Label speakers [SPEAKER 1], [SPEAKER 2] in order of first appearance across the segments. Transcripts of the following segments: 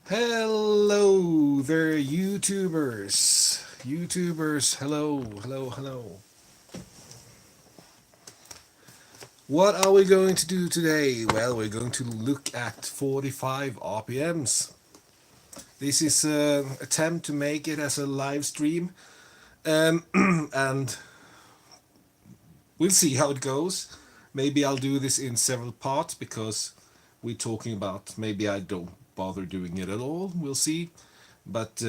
[SPEAKER 1] Hello there, YouTubers. YouTubers, hello, hello, hello. What are we going to do today? Well, we're going to look at 45 RPMs. This is an attempt to make it as a live stream, and we'll see how it goes. Maybe I'll do this in several parts because we're talking about maybe I don't bother doing it at all. We'll see. But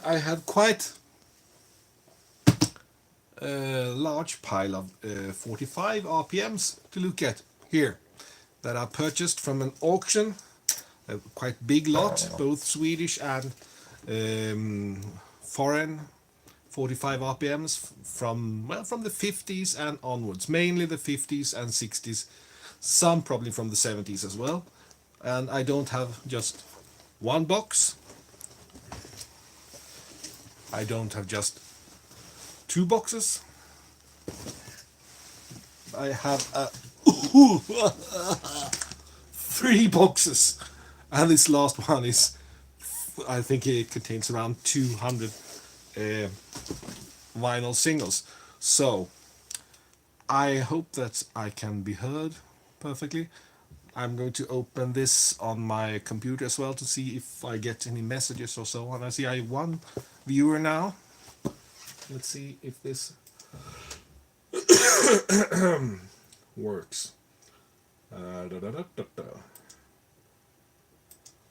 [SPEAKER 1] I have quite a large pile of 45 RPMs to look at here that I purchased from an auction, a quite big lot, both Swedish and foreign 45 RPMs from the 50s and onwards, mainly the 50s and 60s, some probably from the 70s as well. And I don't have just one box, I don't have just two boxes. I have three boxes, and this last one is, I think it contains around 200 vinyl singles. So I hope that I can be heard perfectly. I'm going to open this on my computer as well to see if I get any messages or so on. I see I have one viewer now. Let's see if this works. Da, da, da, da, da.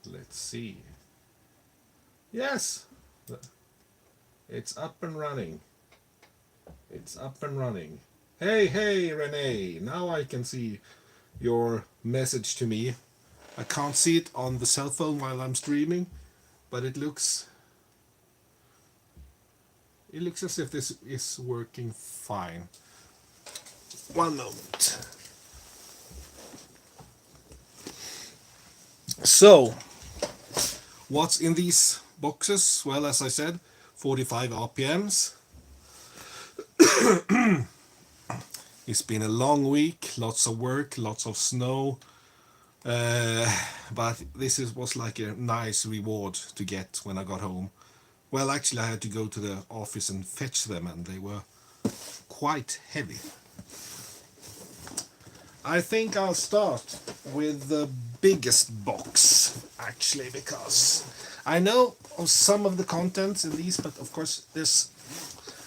[SPEAKER 1] Let's see. Yes, it's up and running. It's up and running. Hey, Renee. Now I can see your message to me. I can't see it on the cell phone while I'm streaming, but it looks as if this is working fine. One moment. So, what's in these boxes? Well, as I said, 45 RPMs. It's been a long week, lots of work, lots of snow. But was like a nice reward to get when I got home. Well, actually, I had to go to the office and fetch them, and they were quite heavy. I think I'll start with the biggest box, actually, because I know of some of the contents in these, but of course, there's.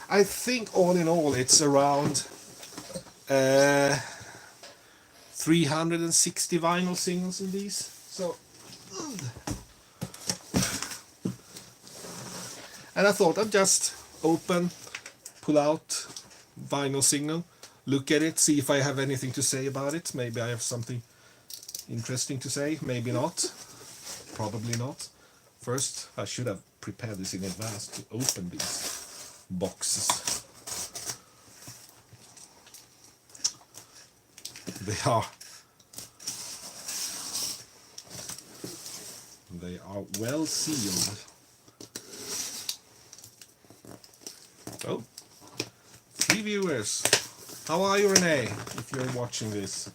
[SPEAKER 1] I think all in all, it's around 360 vinyl singles in these. So, and I thought I'd just pull out vinyl single, look at it, see if I have anything to say about it. Maybe I have something interesting to say, maybe not, probably not. First, I should have prepared this in advance to open these boxes. They are well sealed. Oh, 3 viewers. How are you, Renee, if you're watching this?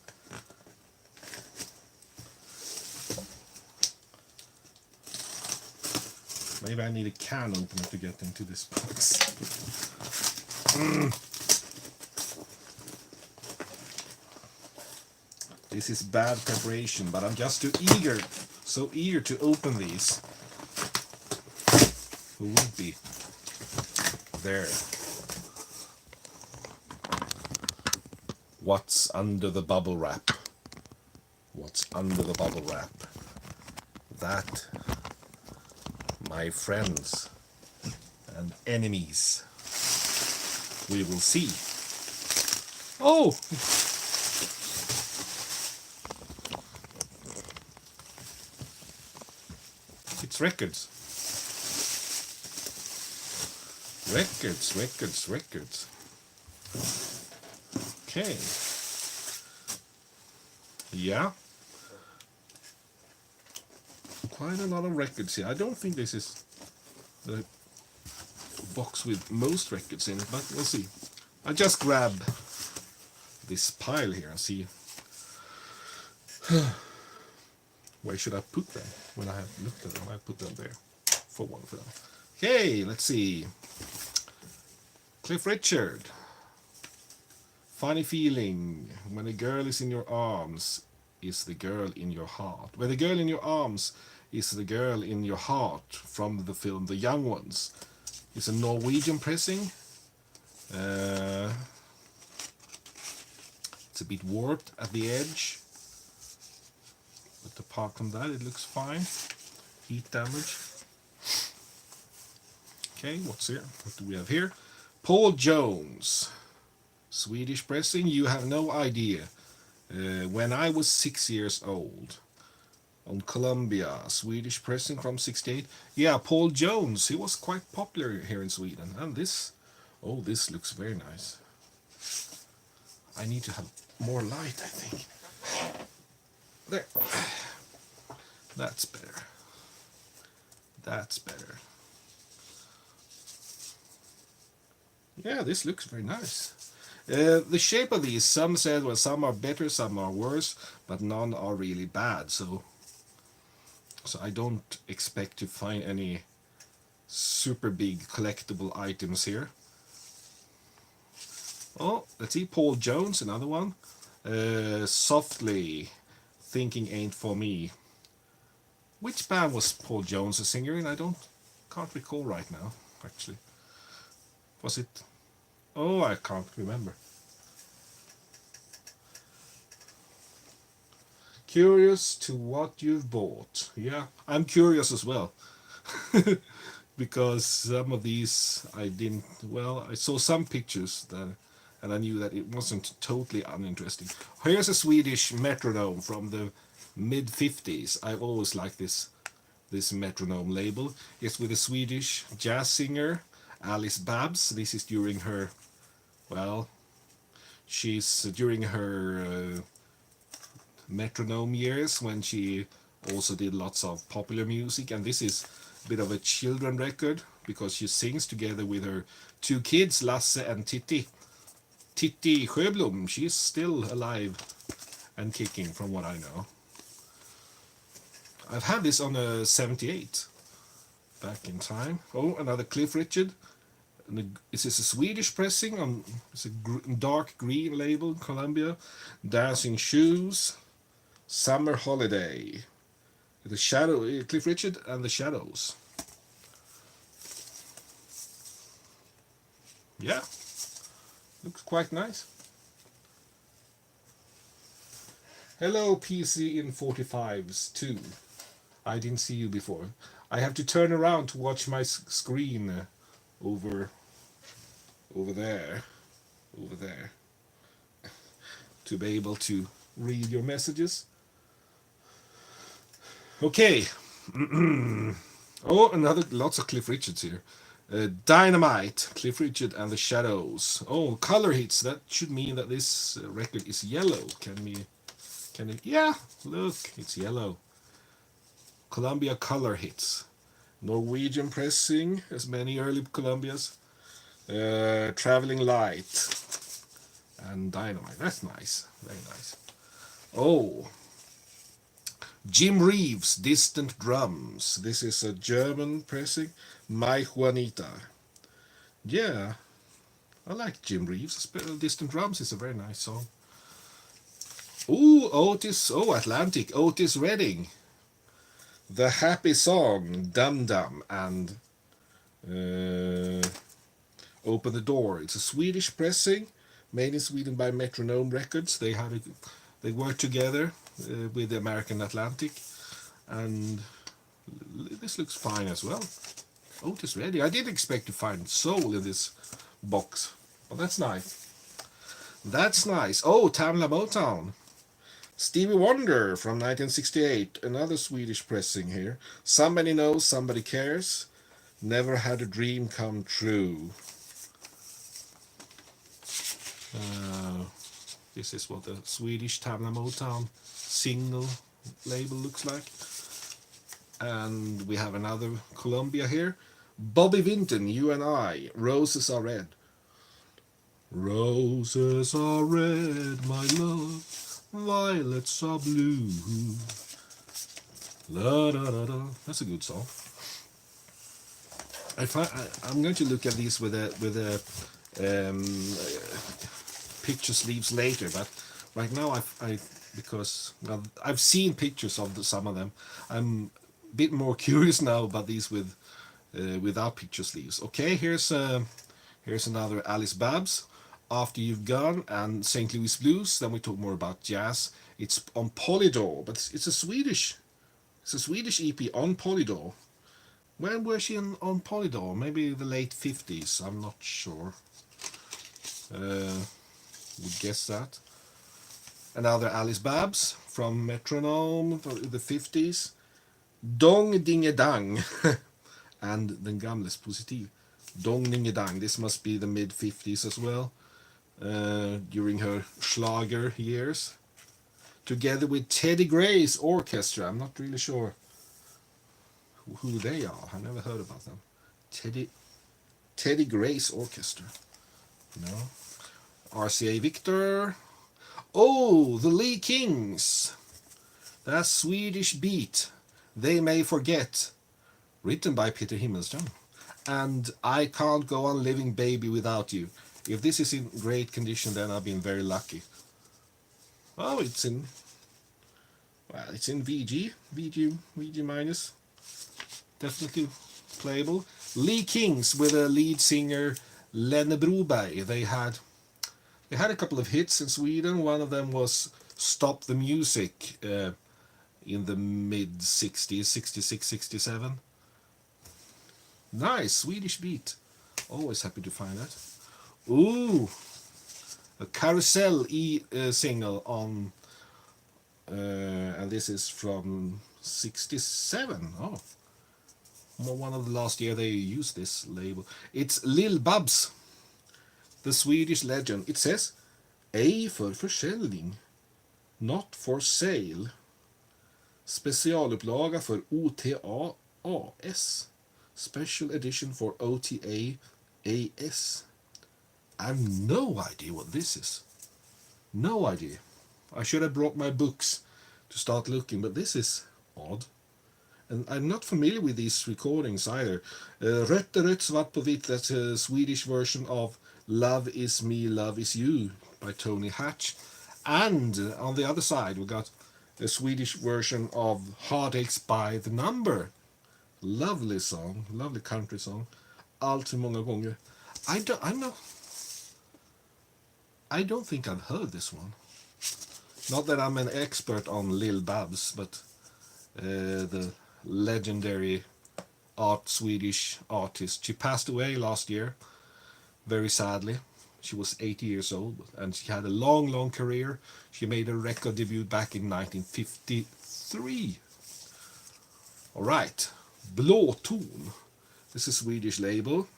[SPEAKER 1] Maybe I need a can opener to get into this box. This is bad preparation, but I'm just so eager to open these. Who would be? There. What's under the bubble wrap? What's under the bubble wrap? That, my friends and enemies, we will see. Oh! It's records. Records. Okay. Yeah. Quite a lot of records here. I don't think this is the box with most records in it, but we'll see. I just grab this pile here and see Where should I put them? When I have looked at them, I put them there for one of them. Okay, let's see. Cliff Richard. Funny feeling when a girl is in your arms is the girl in your heart. When the girl in your arms is the girl in your heart from the film The Young Ones. It's a Norwegian pressing. It's a bit warped at the edge. But apart from that, it looks fine. Heat damage. Okay, what's here? What do we have here? Paul Jones. Swedish pressing, you have no idea. When I was 6 years old, on Columbia, Swedish pressing from 68. Yeah, Paul Jones, he was quite popular here in Sweden. And this, oh, this looks very nice. I need to have more light, I think. There. That's better. That's better. Yeah, this looks very nice. The shape of these, some said, well, some are better, some are worse, but none are really bad. So I don't expect to find any super big collectible items here. Oh, let's see, Paul Jones, another one. Softly, Thinking Ain't For Me. Which band was Paul Jones a singer in? Can't recall right now, actually. Was it? Oh, I can't remember. Curious to what you've bought. Yeah, I'm curious as well. Because some of these I didn't, well, I saw some pictures that, and I knew that it wasn't totally uninteresting. Here's a Swedish metronome from the mid-50s. I've always liked this metronome label. It's with a Swedish jazz singer, Alice Babs. This is during her, well, she's during her metronome years when she also did lots of popular music, and this is a bit of a children record because she sings together with her two kids, Lasse and Titti. Titti Sjöblom, she's still alive and kicking from what I know. I've had this on a 78 back in time. Oh, another Cliff Richard. This is a Swedish pressing on, it's a dark green label, Columbia. Dancing Shoes, Summer Holiday. The Shadow, Cliff Richard and the Shadows. Yeah, looks quite nice. Hello, PC in 45s too. I didn't see you before. I have to turn around to watch my screen over there, to be able to read your messages. Okay. Oh, lots of Cliff Richards here. Dynamite, Cliff Richard and the Shadows. Oh, color hits. That should mean that this record is yellow. Can it? Yeah, look, it's yellow. Columbia color hits. Norwegian pressing, as many early Columbias. Traveling Light and Dynamite. That's nice. Very nice. Oh, Jim Reeves, Distant Drums. This is a German pressing. My Juanita. Yeah, I like Jim Reeves. Distant Drums is a very nice song. Ooh, Otis. Oh, Atlantic. Otis Redding. The Happy Song, Dum Dum, and Open the Door. It's a Swedish pressing, made in Sweden by Metronome Records. They worked together with the American Atlantic, and this looks fine as well. Otis Redding. I didn't expect to find soul in this box, but that's nice. That's nice. Oh, Tamla Motown. Stevie Wonder from 1968, another Swedish pressing here. Somebody Knows, Somebody Cares. Never Had a Dream Come True. This is what the Swedish Tamla Motown single label looks like. And we have another Columbia here. Bobby Vinton, You and I, Roses Are Red. Roses are red, my love. Violets are blue. La, da, da, da. That's a good song. I'm going to look at these with a picture sleeves later, but right now I because well, I've seen pictures of some of them. I'm a bit more curious now about these with without picture sleeves. Okay, here's another Alice Babs. After You've Gone and St. Louis Blues. Then we talk more about jazz. It's on Polydor, but it's a Swedish EP on Polydor. When was she on Polydor? Maybe the late 50s. I'm not sure. Uh, would guess that. Another Alice Babs from Metronome, the 50s. Dong Dinge Dang. And Den Gamles Positiv. Dong Dinge Dang. This must be the mid 50s as well. During her Schlager years. Together with Teddy Gray's orchestra. I'm not really sure who they are. I never heard about them. Teddy Gray's orchestra. No. RCA Victor. Oh, the Lee Kings. That Swedish beat. They May Forget. Written by Peter Himmelsjön. And I Can't Go On Living Baby Without You. If this is in great condition, then I've been very lucky. Oh, it's in VG minus. Definitely playable. Lee Kings with a lead singer Lenne Broberg. They had a couple of hits in Sweden. One of them was Stop the Music in the mid 60s, 66, 67. Nice Swedish beat. Always happy to find that. Ooh, a Carousel single on, and this is from 67. Oh, one of the last year they used this label. It's Lil Babs, the Swedish legend. It says, ej för försäljning, not for sale. Specialupplaga för OTAAS. Special edition for OTAAS. I have no idea what this is. No idea. I should have brought my books to start looking, but this is odd. And I'm not familiar with these recordings either. Rött är rött, svart på vitt, that's a Swedish version of Love Is Me, Love Is You by Tony Hatch. And on the other side, we got a Swedish version of Heartaches by The Number. Lovely song, lovely country song. Allt för många gånger. I don't think I've heard this one. Not that I'm an expert on Lil Babs, but the legendary Swedish artist. She passed away last year, very sadly. She was 80 years old, and she had a long, long career. She made a record debut back in 1953. All right, Blåton. This is a Swedish label.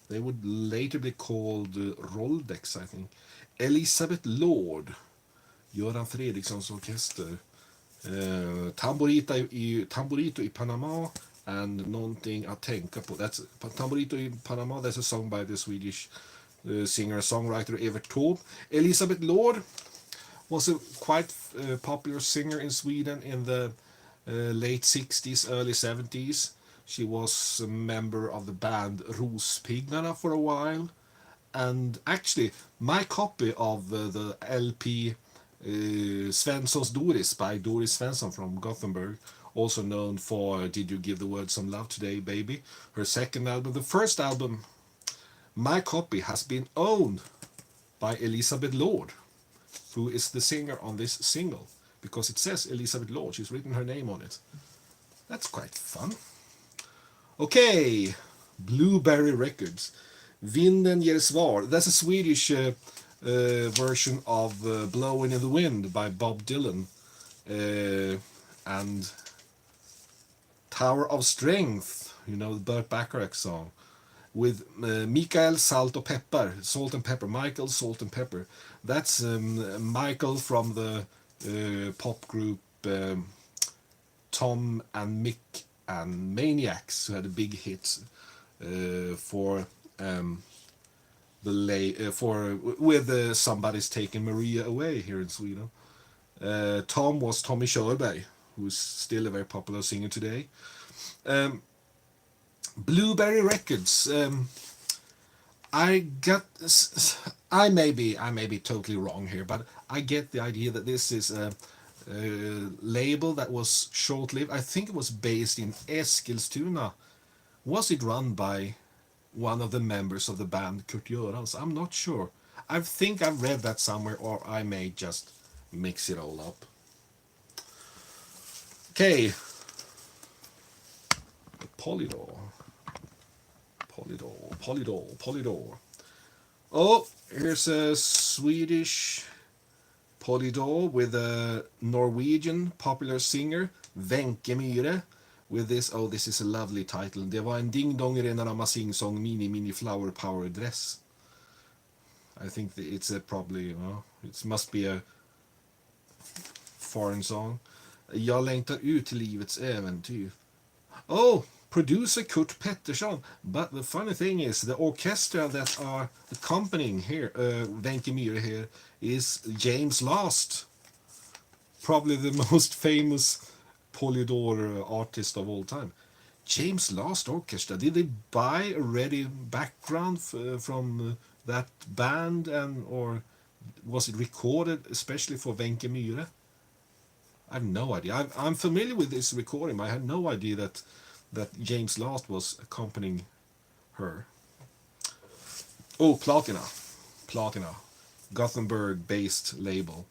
[SPEAKER 1] They would later be called Roldex, I think. Elisabeth Lord, Göran Fredrikssons orkester. Tamborito i Panama and Någonting att tänka på. That's Tamborito i Panama. That's a song by the Swedish singer-songwriter Evert Taube. Elisabeth Lord was a quite popular singer in Sweden in the late 60s, early 70s. She was a member of the band Rospiggarna for a while. And actually, my copy of the LP Svenssons Doris by Doris Svensson from Gothenburg, also known for Did You Give the World Some Love Today, Baby? Her second album. The first album, my copy has been owned by Elisabeth Lord, who is the singer on this single, because it says Elisabeth Lord. She's written her name on it. That's quite fun. Okay, Blueberry Records. Vinden ger svar. That's a Swedish version of Blowing in the Wind by Bob Dylan. And Tower of Strength, you know, the Burt Bacharach song, with Mikael Salt and Pepper. Michael Salt and Pepper. That's Michael from the pop group Tom and Mick and Maniacs, who had a big hit for Somebody's Taking Maria Away here in Sweden. Tom was Tommy Körberg, who's still a very popular singer today. Um, Blueberry Records. I got. I may be totally wrong here, but I get the idea that this is a label that was short-lived. I think it was based in Eskilstuna. Was it run by one of the members of the band, Kurt Görans? I'm not sure. I think I've read that somewhere, or I may just mix it all up. Okay. Polydor. Polydor. Oh, here's a Swedish Polydor with a Norwegian popular singer, Wenche Myhre, with this. Oh, this is a lovely title. Det var en ding-dong rena rama sing-song mini flower power dress. I think it's a probably, it must be a foreign song. Jag längtar ut till livets äventyr. Oh, producer Kurt Pettersson. But the funny thing is, the orchestra that are accompanying here, Wenche Myhre here, is James Last. Probably the most famous Polydor artist of all time. James Last Orchestra. Did they buy already background from that band, and or was it recorded especially for Wenche Myhre? I have no idea. I'm familiar with this recording, but I had no idea that James Last was accompanying her. Oh, Platina, Gothenburg-based label.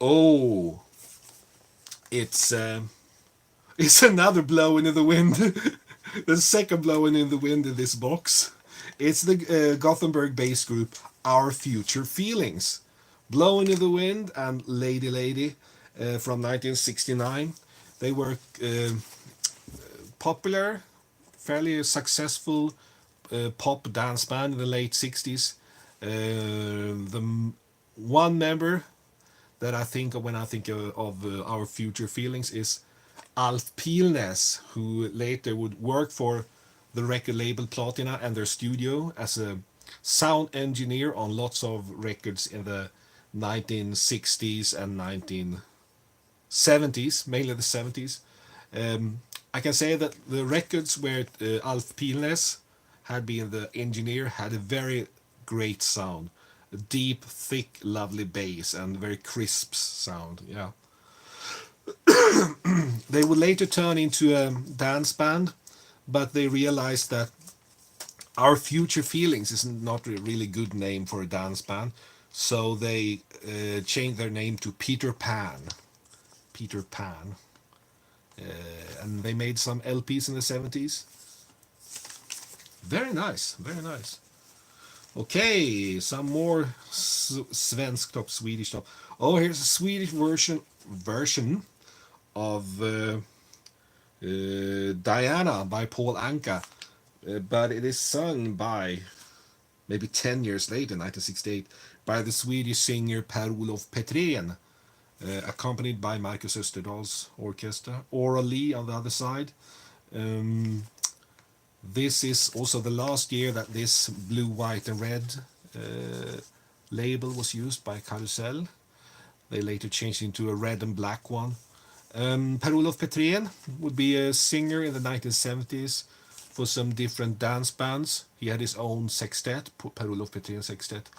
[SPEAKER 1] Oh, it's another blowing in the wind. The second blowing in the wind in this box. It's the Gothenburg-based group Our Future Feelings. Blowing in the Wind and Lady Lady from 1969. They were popular, fairly successful pop dance band in the late 60s. The one member that I think of when I think of Our Future Feelings is Alf Pilnes, who later would work for the record label Platina and their studio as a sound engineer on lots of records in the 1960s and 1970s, mainly the 70s. I can say that the records where Alf Pilnes had been the engineer had a very great sound. A deep, thick, lovely bass and very crisp sound. Yeah. They would later turn into a dance band, but they realized that Our Future Feelings is not a really good name for a dance band, so they changed their name to Peter Pan. Peter Pan. And they made some LPs in the 70s. Very nice, very nice. Okay, some more svensk top, Swedish top. Oh, here's a Swedish version of Diana by Paul Anka, but it is sung by, maybe 10 years later, 1968, by the Swedish singer Per-Olof Petrén, accompanied by Marcus Österdal's orchestra. Aura Lee on the other side. This is also the last year that this blue, white and red label was used by Carousel. They later changed into a red and black one. Per-Olof Petrén would be a singer in the 1970s for some different dance bands. He had his own sextet, Per-Olof Petrén Sextet.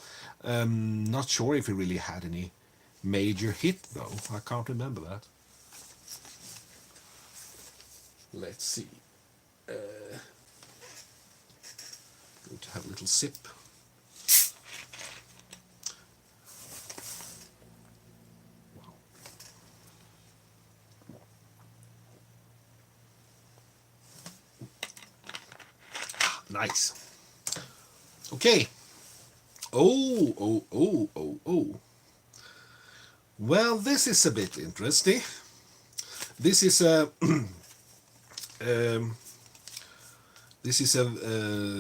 [SPEAKER 1] Not sure if he really had any major hit though. I can't remember that. Let's see. Going to have a little sip. Wow. Nice. Okay. Oh. Well, this is a bit interesting. This is a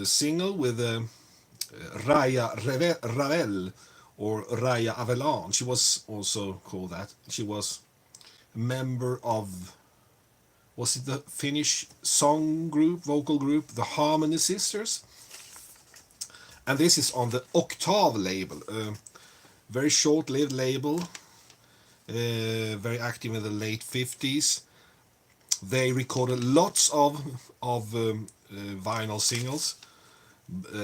[SPEAKER 1] single with Raya Ravel, or Raya Avalanche. She was also called that. She was a member of, was it the Finnish vocal group, the Harmony Sisters? And this is on the Octave label, a very short-lived label. very active in the late 50s. They recorded lots of vinyl singles,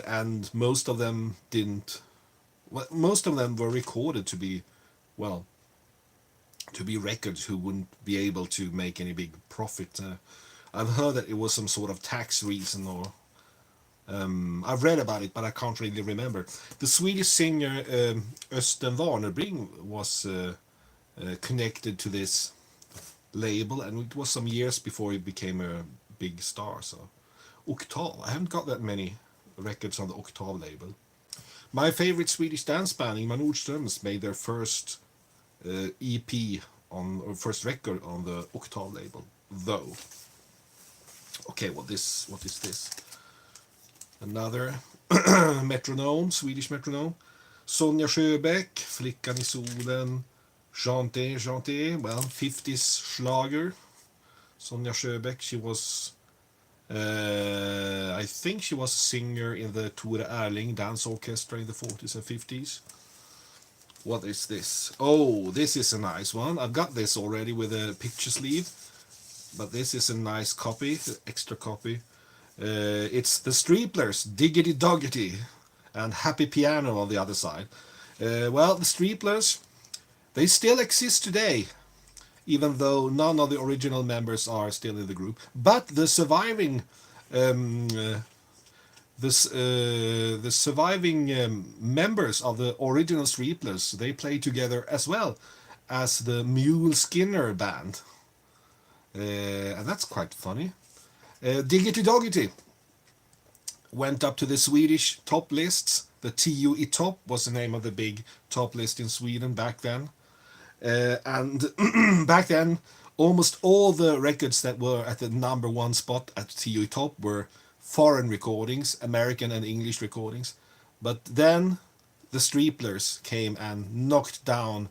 [SPEAKER 1] and most of them didn't. Well, most of them were recorded to be, well, to be records who wouldn't be able to make any big profit. I've heard that it was some sort of tax reason, or I've read about it, but I can't really remember. The Swedish singer Östen Warnerbring was connected to this label, and it was some years before he became a big star. So Octave, I haven't got that many records on the Octave label. My favorite Swedish dance band, Ingmar Nordströms, made their first EP on, or first record on the Octave label, though. Okay, what is this? Another metronome, Swedish metronome. Sonja Sjöbeck, Flickan i solen, Chanté, Chanté, well, 50s schlager. Sonja Sjöbeck, she was, I think she was a singer in the Tore Erling dance orchestra in the 40s and 50s. What is this? Oh, this is a nice one. I've got this already with a picture sleeve, but this is a nice copy, extra copy. It's the Streeplers, Diggity Doggity, and Happy Piano on the other side. Well, the Streeplers, they still exist today, even though none of the original members are still in the group. But the surviving the surviving members of the original Streeplers, they play together as well as the Mule Skinner band. And that's quite funny. Diggity Doggity went up to the Swedish top lists. The TU i Top was the name of the big top list in Sweden back then. And back then, almost all the records that were at the #1 spot at TU i Top were foreign recordings, American and English recordings. But then the Streeplers came and knocked down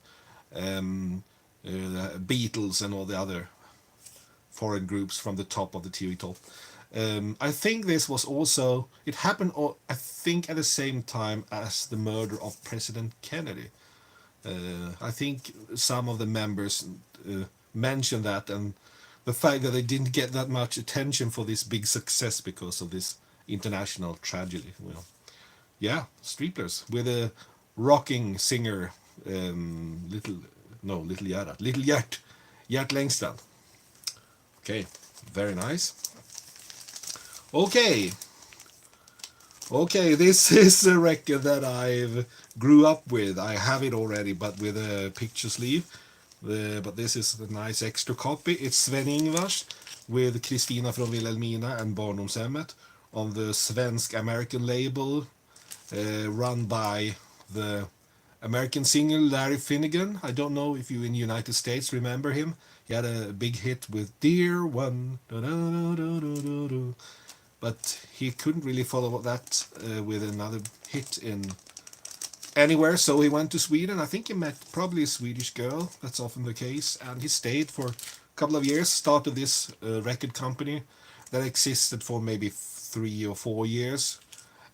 [SPEAKER 1] the Beatles and all the other foreign groups from the top of the TU i Top. I think this was also, it happened, I think, at the same time as the murder of President Kennedy. I think some of the members mentioned that, and the fact that they didn't get that much attention for this big success because of this international tragedy. Well, yeah, Streeplers with a rocking singer, Little Gert Längstrand. Okay, very nice. Okay, this is a record that I've grew up with. I have it already, but with a picture sleeve. But this is a nice extra copy. It's Sven-Ingvars with Kristina från Vilhelmina and Barndomshemmet on the Svensk-American label, run by the American singer Larry Finnegan. I don't know if you in the United States remember him. He had a big hit with Dear One, but he couldn't really follow that with another hit in anywhere, so he went to Sweden. I think he met probably a Swedish girl, that's often the case, and he stayed for a couple of years, started this record company that existed for maybe 3 or 4 years,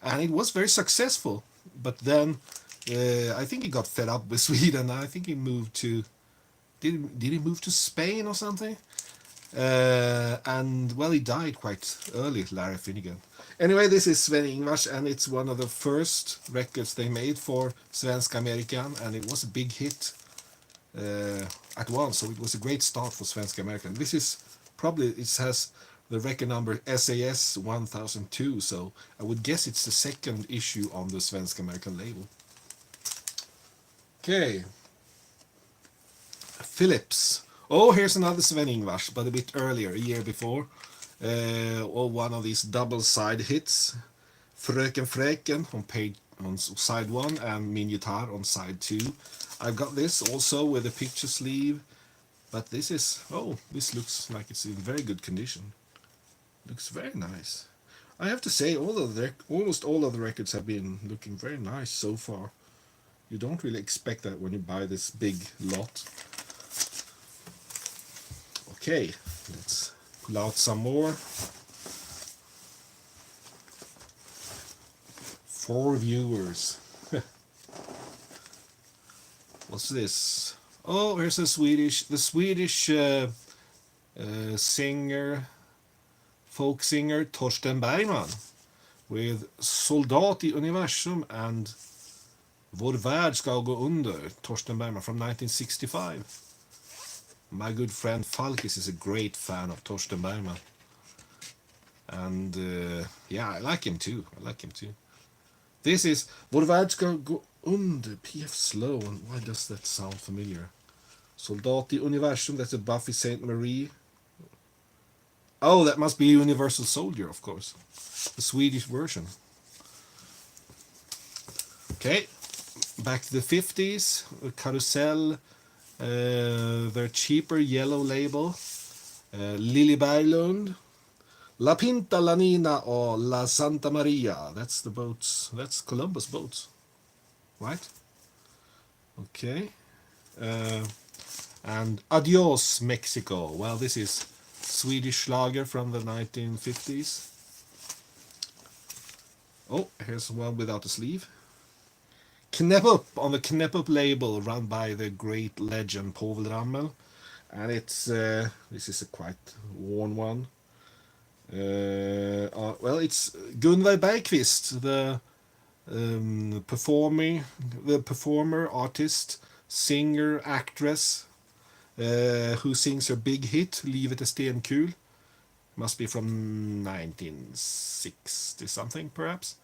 [SPEAKER 1] and it was very successful. But then I think he got fed up with Sweden. I think he moved to, did he move to Spain or something? And well, he died quite early, Larry Finnegan. Anyway, this is Sven-Ingvars, and it's one of the first records they made for Svensk American, and it was a big hit at once, so it was a great start for Svensk American. This is probably, it has the record number SAS 1002, so I would guess it's the second issue on the Svensk American label. Okay. Philips. Oh, here's another Sven-Ingvars, but a bit earlier, a year before. Or one of these double-side hits. Fröken Fräken on side 1 and Min Gitarr on side 2. I've got this also with a picture sleeve, but this is, oh, this looks like it's in very good condition. Looks very nice. I have to say, almost all of the records have been looking very nice so far. You don't really expect that when you buy this big lot. Okay, let's pull out some more. 4 viewers. What's this? Oh, here's the Swedish singer, folk singer Torsten Bergman with Soldat i universum and Vår värld ska gå under, Torsten Bergman from 1965. My good friend Falkis is a great fan of Torsten Bergman. And yeah, I like him too. This is Vår värld ska gå under, P.F. Sloan. Why does that sound familiar? Soldat i universum, that's a Buffy St. Marie. Oh, that must be Universal Soldier, of course. The Swedish version. Okay, back to the 50s. Carousel, their cheaper yellow label. Lily Berglund. La Pinta, La Nina, or La Santa Maria. That's the boats. That's Columbus boats, right? Okay. And Adios, Mexico. Well, this is Swedish Schlager from the 1950s. Oh, here's one without a sleeve. Knäpp Upp on the Knäpp Upp label, run by the great legend Povel Ramel. And it's this is a quite worn one. Well, it's Gunvor Bergqvist, the performer, artist, singer, actress, who sings her big hit Livet är stenkul. Must be from 1960 something, perhaps.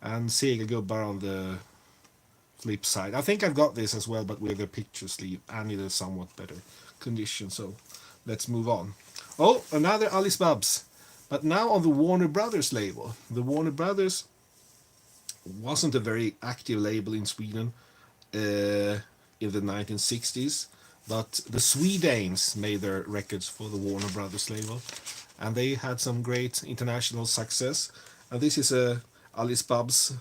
[SPEAKER 1] And Segelgubbar on the flip side. I think I've got this as well, but with a picture sleeve and in a somewhat better condition. So let's move on. Oh, another Alice Babs, but now on the Warner Brothers label. The Warner Brothers wasn't a very active label in Sweden in the 1960s, but the Swedanes made their records for the Warner Brothers label, and they had some great international success. And this is a Alice Babs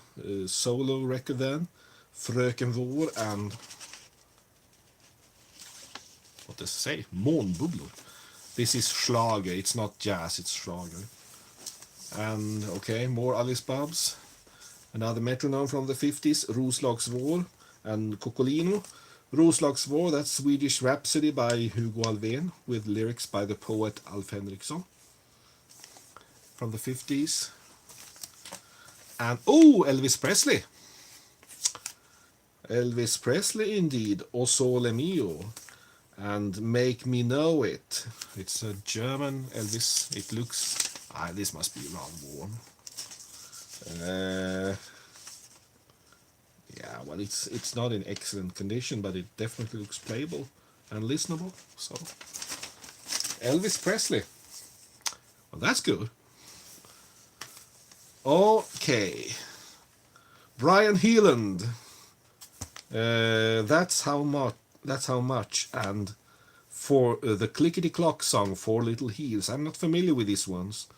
[SPEAKER 1] solo record then, Fröken Vår and what does it say? Månbubblor. This is Schlager, it's not jazz, it's Schlager. And okay, more Alice Babs. Another metronome from the 50s, Roslagsvår and Coccolino. Roslagsvår, that's Swedish Rhapsody by Hugo Alfvén with lyrics by the poet Alf Henriksson from the 50s. And oh, Elvis Presley. Elvis Presley indeed, O Sole Mio, and Make Me Know It. It's a German Elvis. It looks, this must be rather warm. Yeah, well, it's not in excellent condition, but it definitely looks playable and listenable. So Elvis Presley, well, that's good. Okay, Brian Heeland. That's how much. And for the Clickety Clock song, Four Little Heels. I'm not familiar with these ones.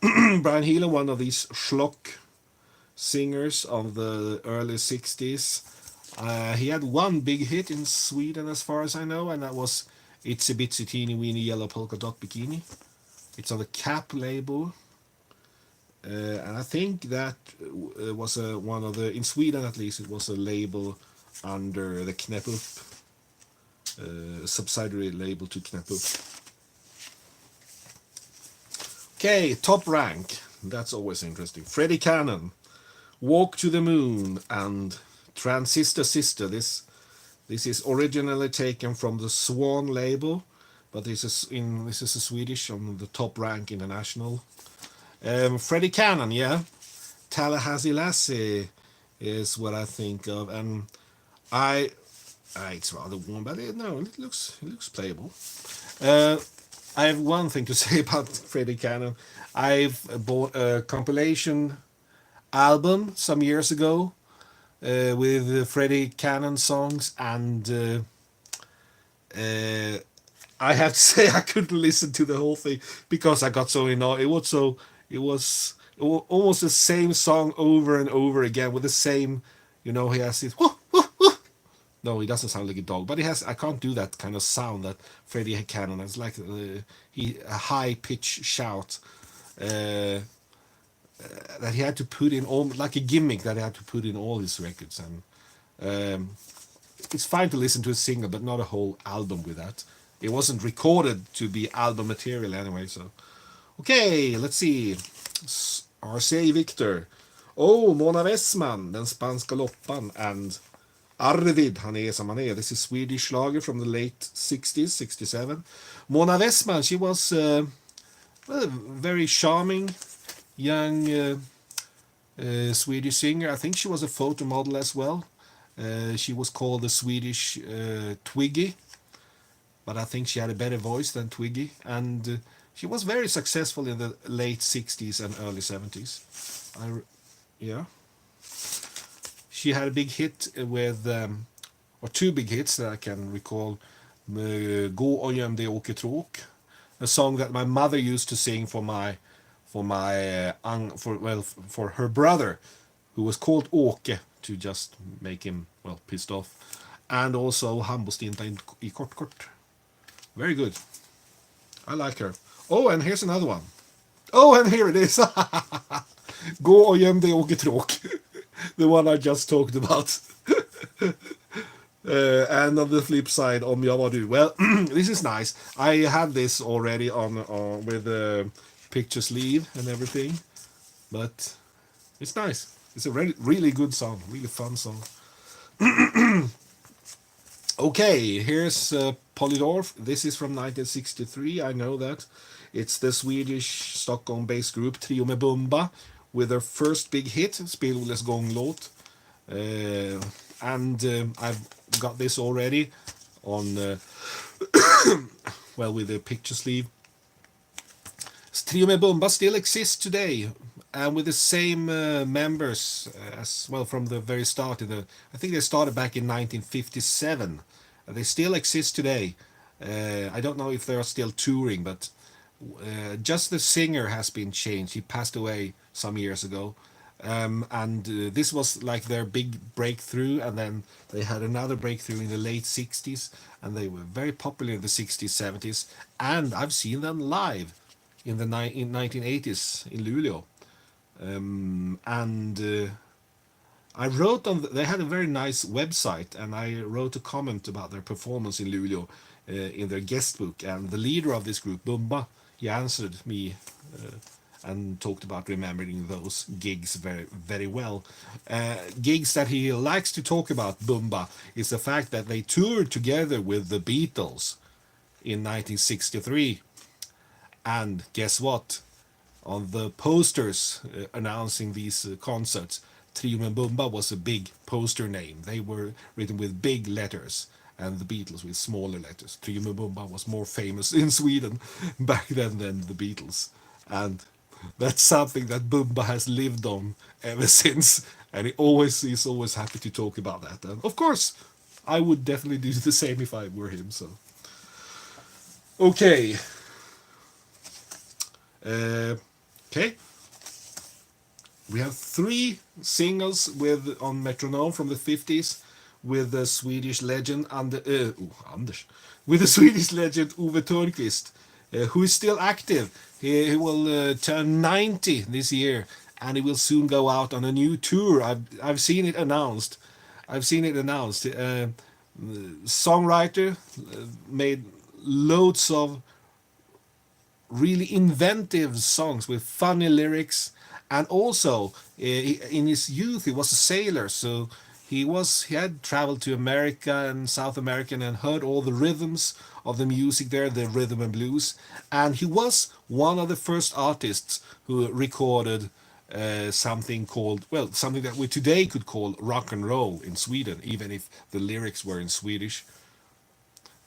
[SPEAKER 1] Brian Heelan, one of these schlock singers of the early 60s. He had one big hit in Sweden, as far as I know, and that was Itsy Bitsy Teeny Weeny Yellow Polka Dot Bikini. It's on the Cap label. And I think that was one of the, in Sweden at least, it was a label under the Knäpp Upp, subsidiary label to Knäpp Upp. Okay, top rank. That's always interesting. Freddie Cannon, Walk to the Moon, and Transistor Sister. This is originally taken from the Swan label, but this is a Swedish on the Top Rank International. Freddie Cannon, yeah. Tallahassee Lassie is what I think of, and it's rather warm, but it looks playable. I have one thing to say about Freddie Cannon. I've bought a compilation album some years ago with Freddie Cannon songs, and I have to say I couldn't listen to the whole thing because I got so annoyed. It was almost the same song over and over again with the same, he has this. No, he doesn't sound like a dog, but he has. I can't do that kind of sound that Freddie Cannon has. Like a high pitch shout that he had to put in, all like a gimmick that he had to put in all his records, and it's fine to listen to a single, but not a whole album with that. It wasn't recorded to be album material anyway. So okay, let's see. RCA Victor. Oh, Mona Westman, den spanska loppan, and Arvid, han är som han är. This is Swedish schlager from the late 60s, 67. Mona Westman, she was well, a very charming young Swedish singer. I think she was a photo model as well. She was called the Swedish Twiggy, but I think she had a better voice than Twiggy, and she was very successful in the late 60s and early 70s. Yeah. She had a big hit with, or two big hits that I can recall. Gå och göm dig Åke Tråk, a song that my mother used to sing for her brother, who was called Åke, to just make him, well, pissed off. And also Handbollstinta i Kort Kort. Very good. I like her. Oh, and here's another one. Oh, and here it is. Gå och göm dig Åke Tråk. The one I just talked about. And on the flip side, Om jag var du. Well, this is nice. I had this already on with the picture sleeve and everything, but it's nice. It's a really good song, really fun song. Okay, here's Polydorf. This is from 1963. I know that. It's the Swedish Stockholm-based group Trio med Bumba with their first big hit, Spelolles gånglåt. And I've got this already on, well, with the picture sleeve. Trio med Bumba still exists today, and with the same members as well from the very start. I think they started back in 1957. They still exist today. I don't know if they are still touring, but just the singer has been changed. He passed away some years ago. And this was like their big breakthrough, and then they had another breakthrough in the late 60s, and they were very popular in the 60s, 70s, and I've seen them live in the 1980s in Luleå. I wrote on they had a very nice website, and I wrote a comment about their performance in Luleå in their guest book, and the leader of this group, Bumba, he answered me and talked about remembering those gigs very, very well. Gigs that he likes to talk about, Bumba, is the fact that they toured together with the Beatles in 1963. And guess what? On the posters announcing these concerts, Trio med Bumba was a big poster name. They were written with big letters, and the Beatles with smaller letters. Trio med Bumba was more famous in Sweden back then than the Beatles. And that's something that Bumba has lived on ever since, and he's always happy to talk about that. And of course, I would definitely do the same if I were him. So, okay, okay. We have 3 singles on Metronome from the 50s with the Swedish legend with the Swedish legend Ove Thörnqvist, who is still active. He will turn 90 this year, and he will soon go out on a new tour. I've seen it announced. Songwriter, made loads of really inventive songs with funny lyrics, and also in his youth he was a sailor, so he had traveled to America and South America and heard all the rhythms of the music there, the rhythm and blues, and he was one of the first artists who recorded something that we today could call rock and roll in Sweden, even if the lyrics were in Swedish.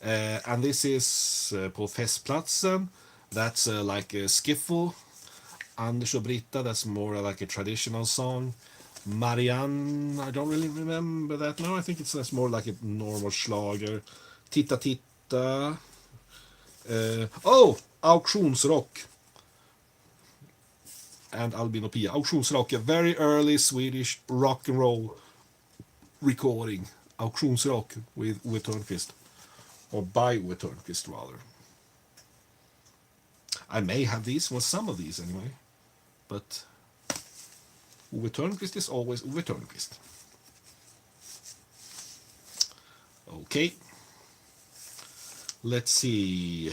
[SPEAKER 1] And this is På Festplatsen. That's like a skiffle. Anders och Britta, that's more like a traditional song. Marianne, I don't really remember that now. I think that's more like a normal schlager. Titta titta. Auktionsrock. And Albin och Pia. Auktionsrock, a very early Swedish rock and roll recording. Auktionsrock with Ove Thörnqvist. Or by Ove Thörnqvist, rather. I may have some of these anyway. But Ove Thörnqvist is always Ove Thörnqvist. Okay, let's see.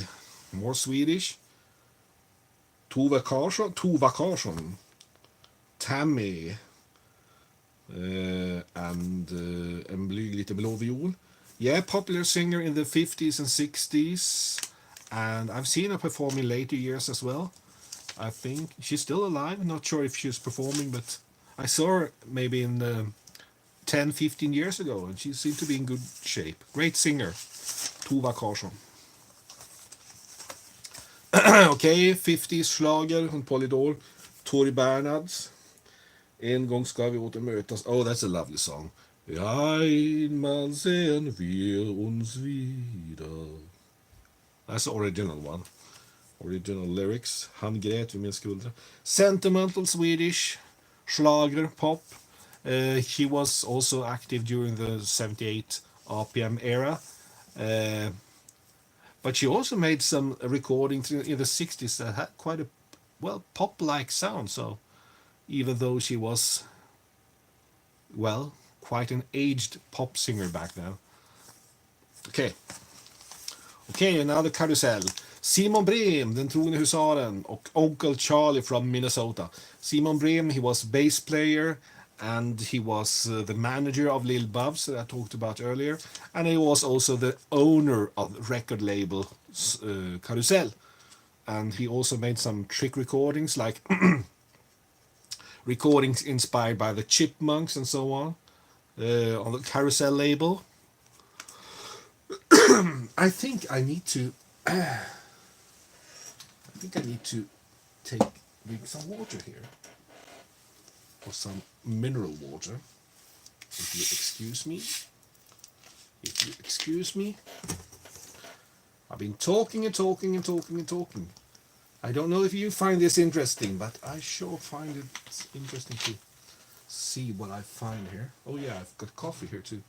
[SPEAKER 1] More Swedish. Tova Karlsson, Tammy, and En blyg lite blå viol. Yeah, popular singer in the 50s and 60s, and I've seen her perform in later years as well. I think she's still alive. Not sure if she's performing, but I saw her maybe in 10, 15 years ago, and she seemed to be in good shape. Great singer, Tova Karlsson. Okay, 50s schlager från Polydor. Tori Bernhards. En gång ska vi åter mötas. Oh, that's a lovely song. Einmal sehen wir uns wieder. That's the original one. Original lyrics. Han grät vid min skuldra. Sentimental Swedish. Schlager, pop. He was also active during the 78 RPM era. But she also made some recordings in the 60s that had quite a, well, pop-like sound. So even though she was, well, quite an aged pop singer back then. Okay, another Karusell. Simon Brem, den trogne husaren, och Uncle Charlie from Minnesota. Simon Brem, he was bass player, and he was the manager of Lil Bubs that I talked about earlier, and he was also the owner of the record label Karusell. And he also made some trick recordings, like recordings inspired by the Chipmunks and so on the Karusell label. I think I need to drink some water here, or some mineral water, if you excuse me. I've been talking. I don't know if you find this interesting, but I sure find it interesting to see what I find here. Oh yeah, I've got coffee here too.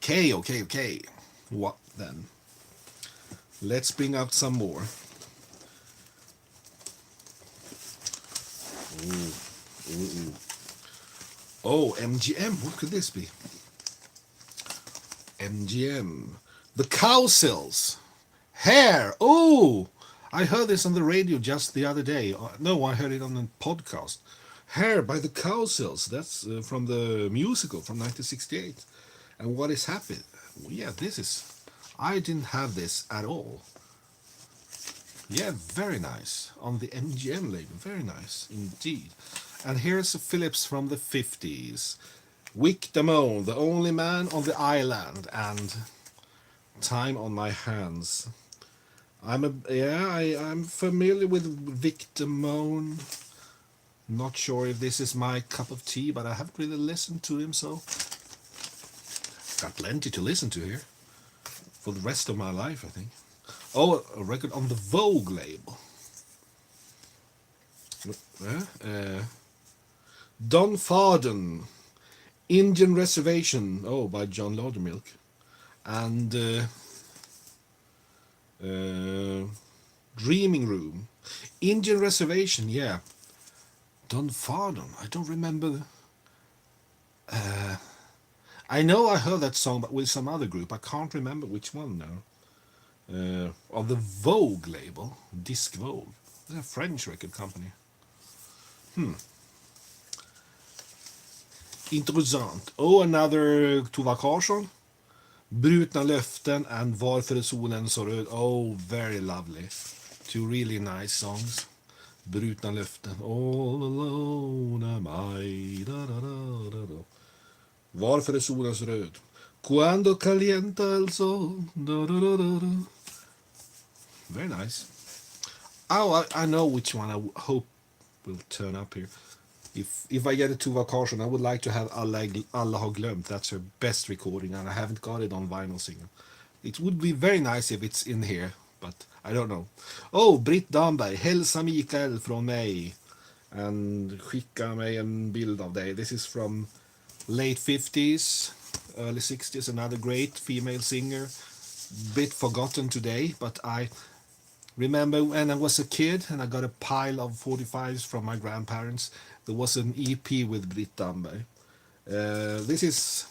[SPEAKER 1] Okay. What then? Let's bring out some more. Ooh. Oh, MGM. What could this be? MGM. The Cowsills. Hair. Oh, I heard this on the radio just the other day. No, I heard it on a podcast. Hair by the Cowsills. That's from the musical from 1968. And what is happening? Well, yeah, this is... I didn't have this at all. Yeah, very nice. On the MGM label. Very nice indeed. And here's a Philips from the 50s. Wick Damone, The Only Man on the Island, and Time on My Hands. I'm familiar with Wick Damone. Not sure if this is my cup of tea, but I haven't really listened to him, so got plenty to listen to here for the rest of my life, I think. Oh, a record on the Vogue label. Don Farden, Indian Reservation, by John Laudermilk, and Dreaming Room. Indian Reservation, yeah. Don Farden, I don't remember. I know I heard that song, but with some other group. I can't remember which one now. Of the Vogue label, Disc Vogue. It's a French record company. Intressant. Oh, another Tova Karlsson. Brutna löften and Varför är solen så röd. Oh, very lovely. Two really nice songs. Brutna löften. All alone am I. Varför är solen så röd? Cuando calienta el sol. Very nice. Oh, I know which one I hope will turn up here. If I get a Tova Karlsson, I would like to have Alla har glömt. That's her best recording, and I haven't got it on vinyl single. It would be very nice if it's in here, but I don't know. Oh, Britt Damberg, hälsa Mikael från mig. And skicka mig en bild av dig. This is from late 50s, early 60s, another great female singer. Bit forgotten today, but Remember when I was a kid and I got a pile of 45s from my grandparents? There was an EP with Britt Damberg. This is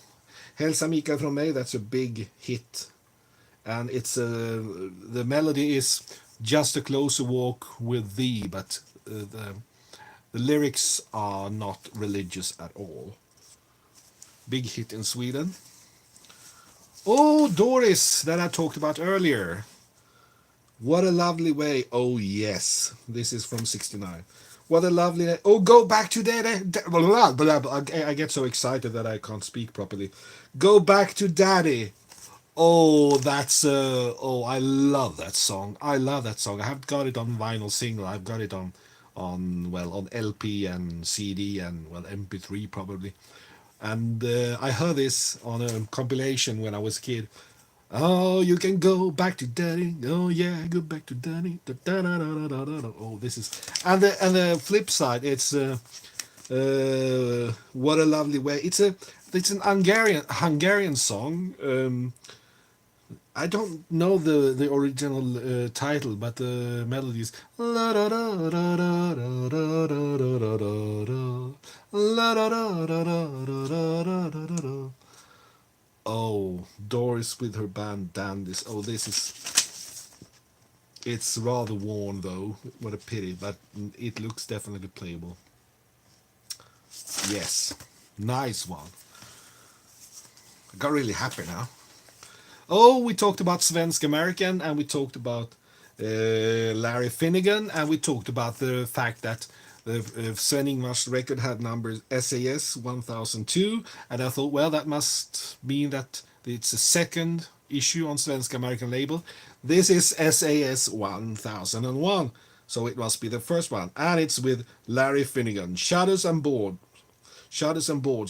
[SPEAKER 1] Hälsa Mikael från mig. That's a big hit, and it's the melody is just a closer walk with thee, but the lyrics are not religious at all. Big hit in Sweden. Oh, Doris, that I talked about earlier. What a lovely way. Oh, yes. This is from 69. What a lovely. Oh, go back to daddy. Blah, blah, blah, blah. I get so excited that I can't speak properly. Go back to daddy. Oh, that's. Oh, I love that song. I love that song. I have got it on vinyl single. I've got it on LP and CD and, well, MP3 probably. And I heard this on a compilation when I was a kid. Oh, you can go back to daddy. Oh yeah, go back to daddy. Da, da, da, da, da, da, da. Oh, this is and the flip side. It's what a lovely way. It's an Hungarian song. I don't know the original title, but the melody is la da da da da da da da da da da la da da da da da da da da da. Oh, Doris with her band Dandys. Oh, this is. It's rather worn though. What a pity, but it looks definitely playable. Yes, nice one. I got really happy now. Oh, we talked about Svensk American and we talked about Larry Finnegan and we talked about the fact that the Sven Ingvars record had numbers SAS 1002, and I thought, well, that must mean that it's a second issue on Svensk American label. This is SAS 1001, so it must be the first one, and it's with Larry Finnegan. Shutters and Boards,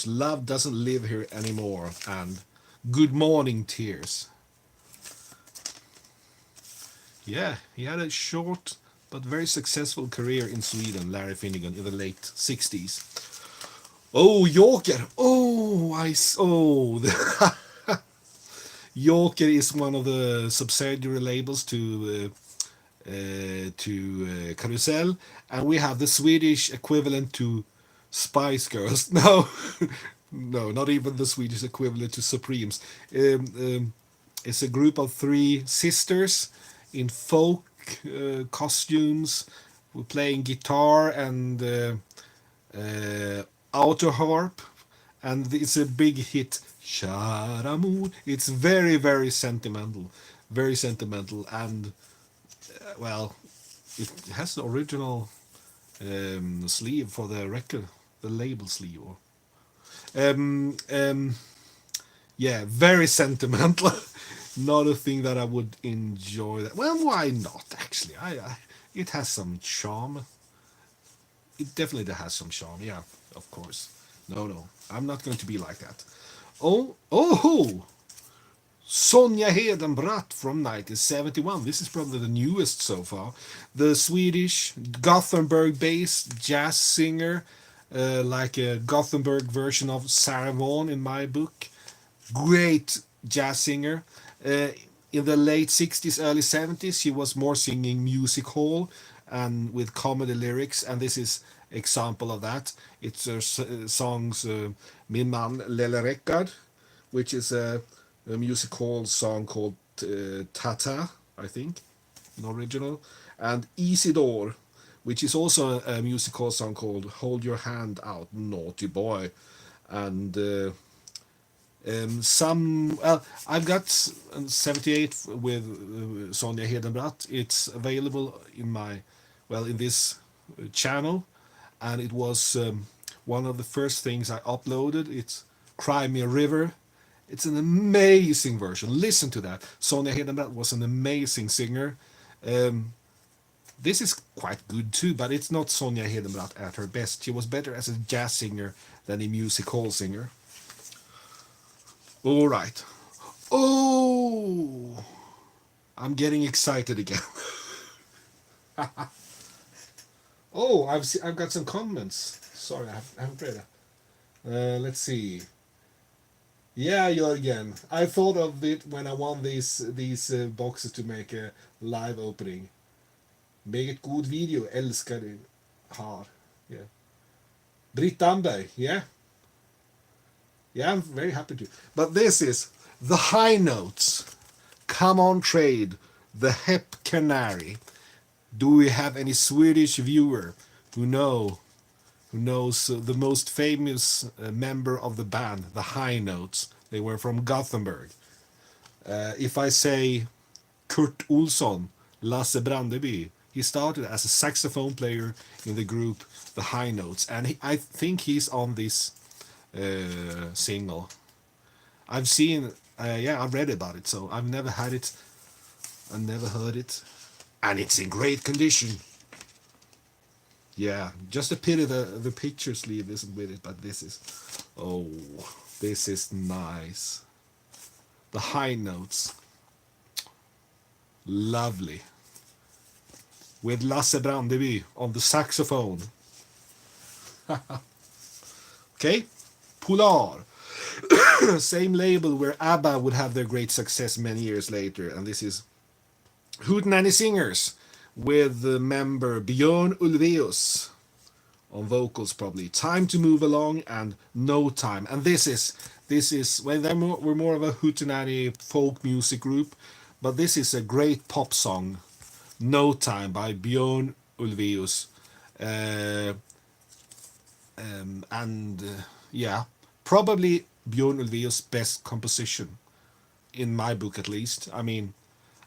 [SPEAKER 1] Love Doesn't Live Here Anymore, and Good Morning Tears. Yeah, he had a short but very successful career in Sweden, Larry Finnegan, in the late 60s. Oh, Joker! Joker is one of the subsidiary labels to Carousel, and we have the Swedish equivalent to Spice Girls. No, no, not even the Swedish equivalent to Supremes. It's a group of three sisters in folk costumes. We're playing guitar and auto harp, and it's a big hit. Sharamur. It's very, very sentimental, and well, it has the original sleeve for the record, the label sleeve. Um, um, yeah, very sentimental. Not a thing that I would enjoy. That well, why not? Actually, it has some charm. It definitely has some charm. Yeah, of course. No, no, I'm not going to be like that. Oh, Sonja Hedenbratt from 1971. This is probably the newest so far. The Swedish Gothenburg-based jazz singer, like a Gothenburg version of Sarah Vaughan in my book. Great jazz singer. In the late 60s, early 70s, she was more singing music hall and with comedy lyrics, and this is example of that. It's her songs Min man Lelle Reckard, which is a music hall song called Tata, I think, an original, and Easy Door, which is also a music hall song called Hold Your Hand Out, Naughty Boy, and some well, I've got 78 with Sonja Hedenbratt. It's available in my in this channel, and it was one of the first things I uploaded. It's Cry Me a River. It's an amazing version. Listen to that. Sonja Hedenbratt was an amazing singer. This is quite good too, but it's not Sonja Hedenbratt at her best. She was better as a jazz singer than a music hall singer. All right. Oh, I'm getting excited again. Oh, I've got some comments. Sorry, I haven't read it. Let's see. Yeah, Jörgen. I thought of it when I won these boxes to make a live opening. Meget god video, älskar det. Har. Yeah. Britt Amberg, yeah. Yeah, I'm very happy to. But this is the high notes. Come on trade. The Hep Canary. Do we have any Swedish viewer who knows the most famous member of the band, the High Notes? They were from Gothenburg. If I say Kurt Olsson, Lasse Brandeby, he started as a saxophone player in the group The High Notes, and I think he's on this single. I've seen, I've read about it, so I've never had it, I never heard it, and it's in great condition. Yeah, just a pity the picture sleeve isn't with it, but this is, oh, this is nice. The High Notes, lovely, with Lasse Brandeby on the saxophone. Okay, Polar. Same label where ABBA would have their great success many years later, and this is Hootenanny Singers with the member Björn Ulvaeus on vocals, probably. Time to Move Along and No Time. And this is well, we're more of a Hootenanny folk music group, but this is a great pop song, No Time by Björn Ulvaeus. Yeah, probably Björn Ulvaeus' best composition, in my book at least. I mean,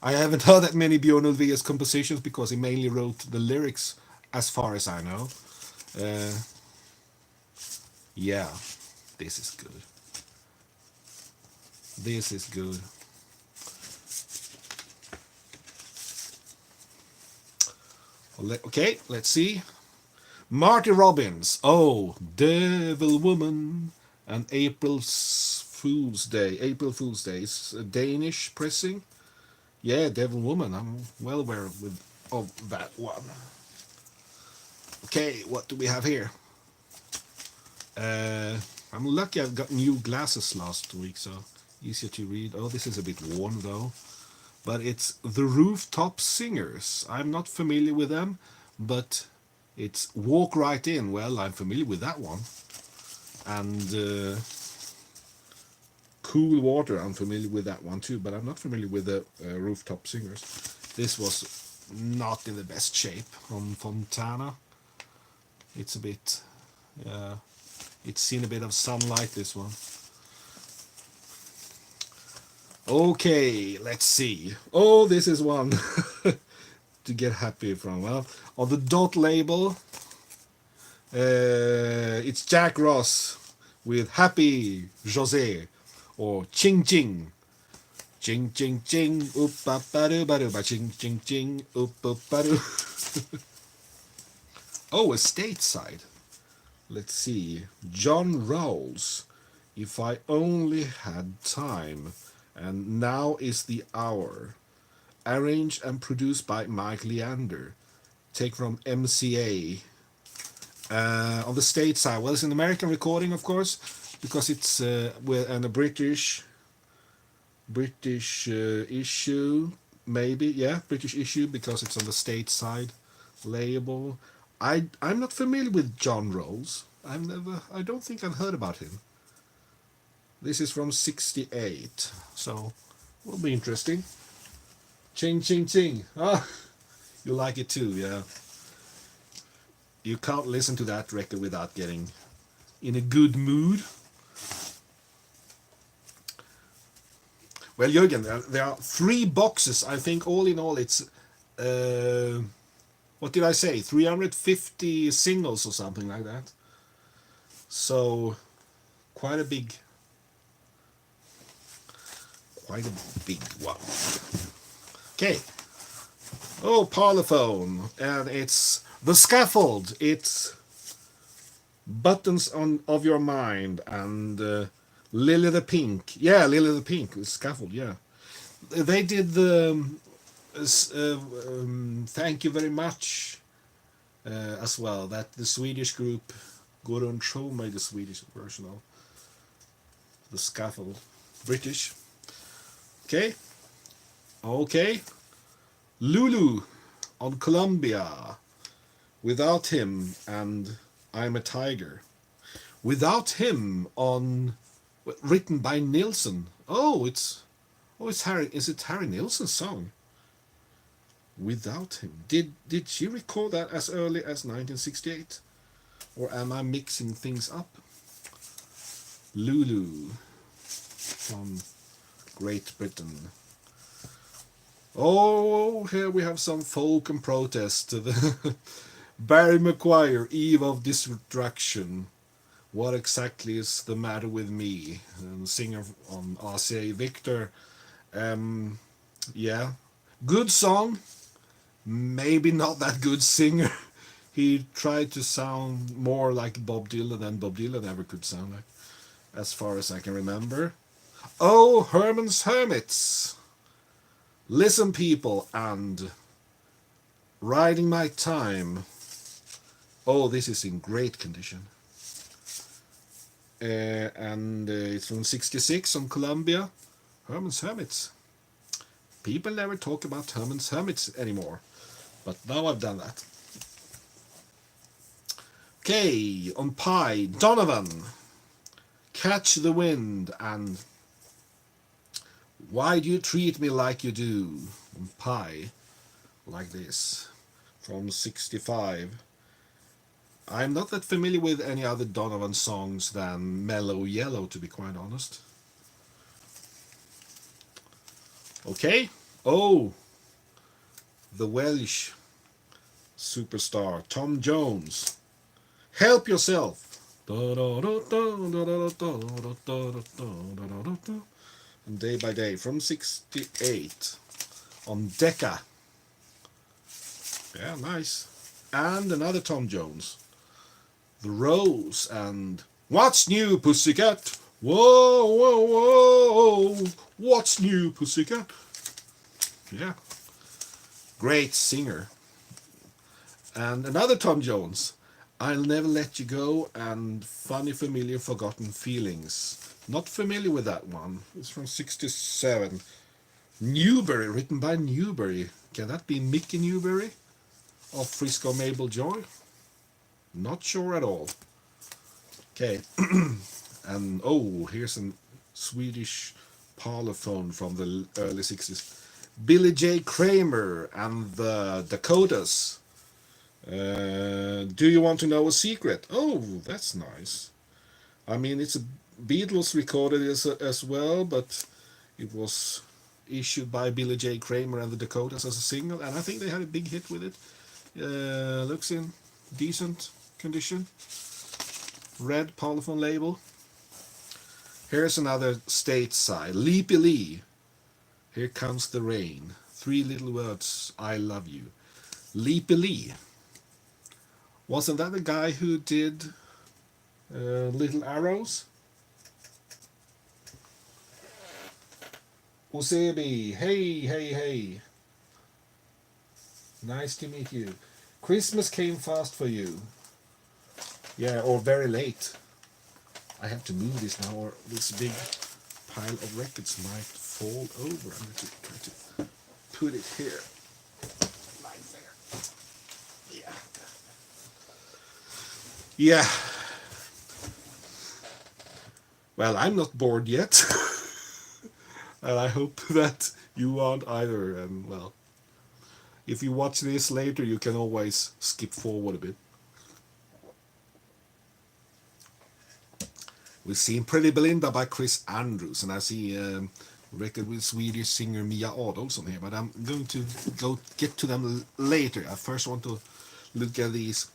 [SPEAKER 1] I haven't heard that many Björn Ulvaeus compositions because he mainly wrote the lyrics, as far as I know. Yeah, this is good. This is good. Okay, let's see. Marty Robbins. Oh, Devil Woman and April Fool's Day. April Fool's Day. It's a Danish pressing. Yeah, Devil Woman. I'm well aware of that one. Okay, what do we have here? I'm lucky I've got new glasses last week, so easier to read. Oh, this is a bit worn though. But it's the Rooftop Singers. I'm not familiar with them, but it's Walk Right In. Well, I'm familiar with that one. And Cool Water, I'm familiar with that one too, but I'm not familiar with the Rooftop Singers. This was not in the best shape on Fontana. It's a bit, it's seen a bit of sunlight, this one. Okay, let's see. Oh, this is one to get happy from. Well, on the Dot label, it's Jack Ross with Happy José, or Ching Ching. Ching Ching Ching, uppa baru baru ba ching ching ching, uppa baru. Oh, a stateside. Let's see. John Rawls, If I Only Had Time, and Now Is the Hour. Arranged and produced by Mike Leander. Take from MCA. On the stateside, well, it's an American recording, of course, because it's and a British issue, maybe, yeah, British issue, because it's on the stateside label. I'm not familiar with John Rawls. I don't think I've heard about him. This is from '68, so will be interesting. Ching ching ching. Ah, you like it too, yeah. You can't listen to that record without getting in a good mood. Well, Jürgen, there are 3 boxes. I think all in all it's, what did I say? 350 singles or something like that. So, quite a big one. Okay. Oh, Parlophone. And it's The Scaffold. It's Buttons of Your Mind and Lily the Pink. Yeah, Lily the Pink. Scaffold, yeah. They did the Thank You Very Much as well. That the Swedish group Gordon Troll made the Swedish version of The Scaffold. British. Okay. Okay. Lulu. on Columbia. Without Him and I'm a Tiger. Without Him on written by Nilsson. It's Harry. Is it Harry Nilsson's song? Without Him. Did she record that as early as 1968? Or am I mixing things up? Lulu from Great Britain. Oh, here we have some folk and protest. Barry McGuire, Eve of Destruction. What exactly is the matter with me? Singer on RCA Victor. Yeah, good song. Maybe not that good singer. He tried to sound more like Bob Dylan than Bob Dylan ever could sound like, as far as I can remember. Oh, Herman's Hermits. Listen, people, and Riding My Time. Oh, this is in great condition. And it's from 66 on Columbia. Herman's Hermits. People never talk about Herman's Hermits anymore, but now I've done that. Okay, on Pie, Donovan, Catch the Wind, and Why Do You Treat Me Like You Do? On Pie, like this, from 65. I'm not that familiar with any other Donovan songs than Mellow Yellow, to be quite honest. Okay. Oh, the Welsh superstar Tom Jones. Help Yourself. And Day by Day from 68 on Decca. Yeah, nice. And another Tom Jones. The Rose and What's New, Pussycat? Whoa, whoa, whoa. What's New, Pussycat? Yeah. Great singer. And another Tom Jones. I'll Never Let You Go and Funny Familiar Forgotten Feelings. Not familiar with that one. It's from 67. Newberry, written by Newberry. Can that be Mickey Newberry of Frisco Mabel Joy? Not sure at all. Okay. And oh, here's a Swedish parlophone from the early 60s. Billy J. Kramer and the Dakotas. Do You Want to Know a Secret? Oh, that's nice. I mean, it's a Beatles recorded as well, but it was issued by Billy J. Kramer and the Dakotas as a single, and I think they had a big hit with it. Looks in decent condition. Red Parlophone label. Here's another stateside. Leapy Lee. Here Comes the Rain. 3 little words, I love you. Leapy Lee. Wasn't that the guy who did Little Arrows? Usebi, hey, hey, hey. Nice to meet you. Christmas came fast for you. Yeah, or very late. I have to move this now, or this big pile of records might fall over. I'm going to try to put it here. Like there. Yeah. Yeah. Well, I'm not bored yet. And I hope that you aren't either. And well, if you watch this later, you can always skip forward a bit. We've seen Pretty Belinda by Chris Andrews, and I see a record with Swedish singer Mia Adolfsson here, but I'm going to go get to them later. I first want to look at these,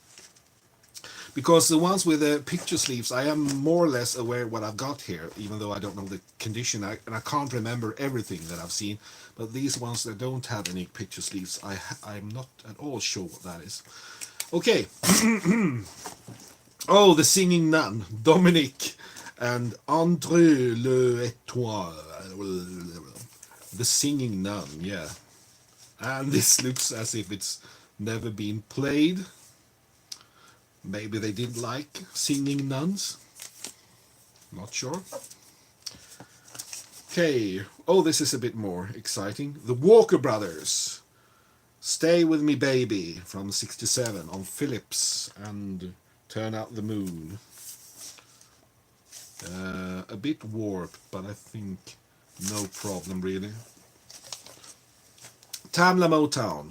[SPEAKER 1] because the ones with the picture sleeves, I am more or less aware what I've got here, even though I don't know the condition, and I can't remember everything that I've seen. But these ones that don't have any picture sleeves, I'm not at all sure what that is. Okay. Oh, the singing nun, Dominique and André l'Étoile. The singing nun, yeah. And this looks as if it's never been played. Maybe they didn't like singing nuns. Not sure. Okay. Oh, this is a bit more exciting. The Walker Brothers. Stay With Me Baby from 67 on Philips and Turn Out the Moon. A bit warped, but I think no problem really. Tamla Motown.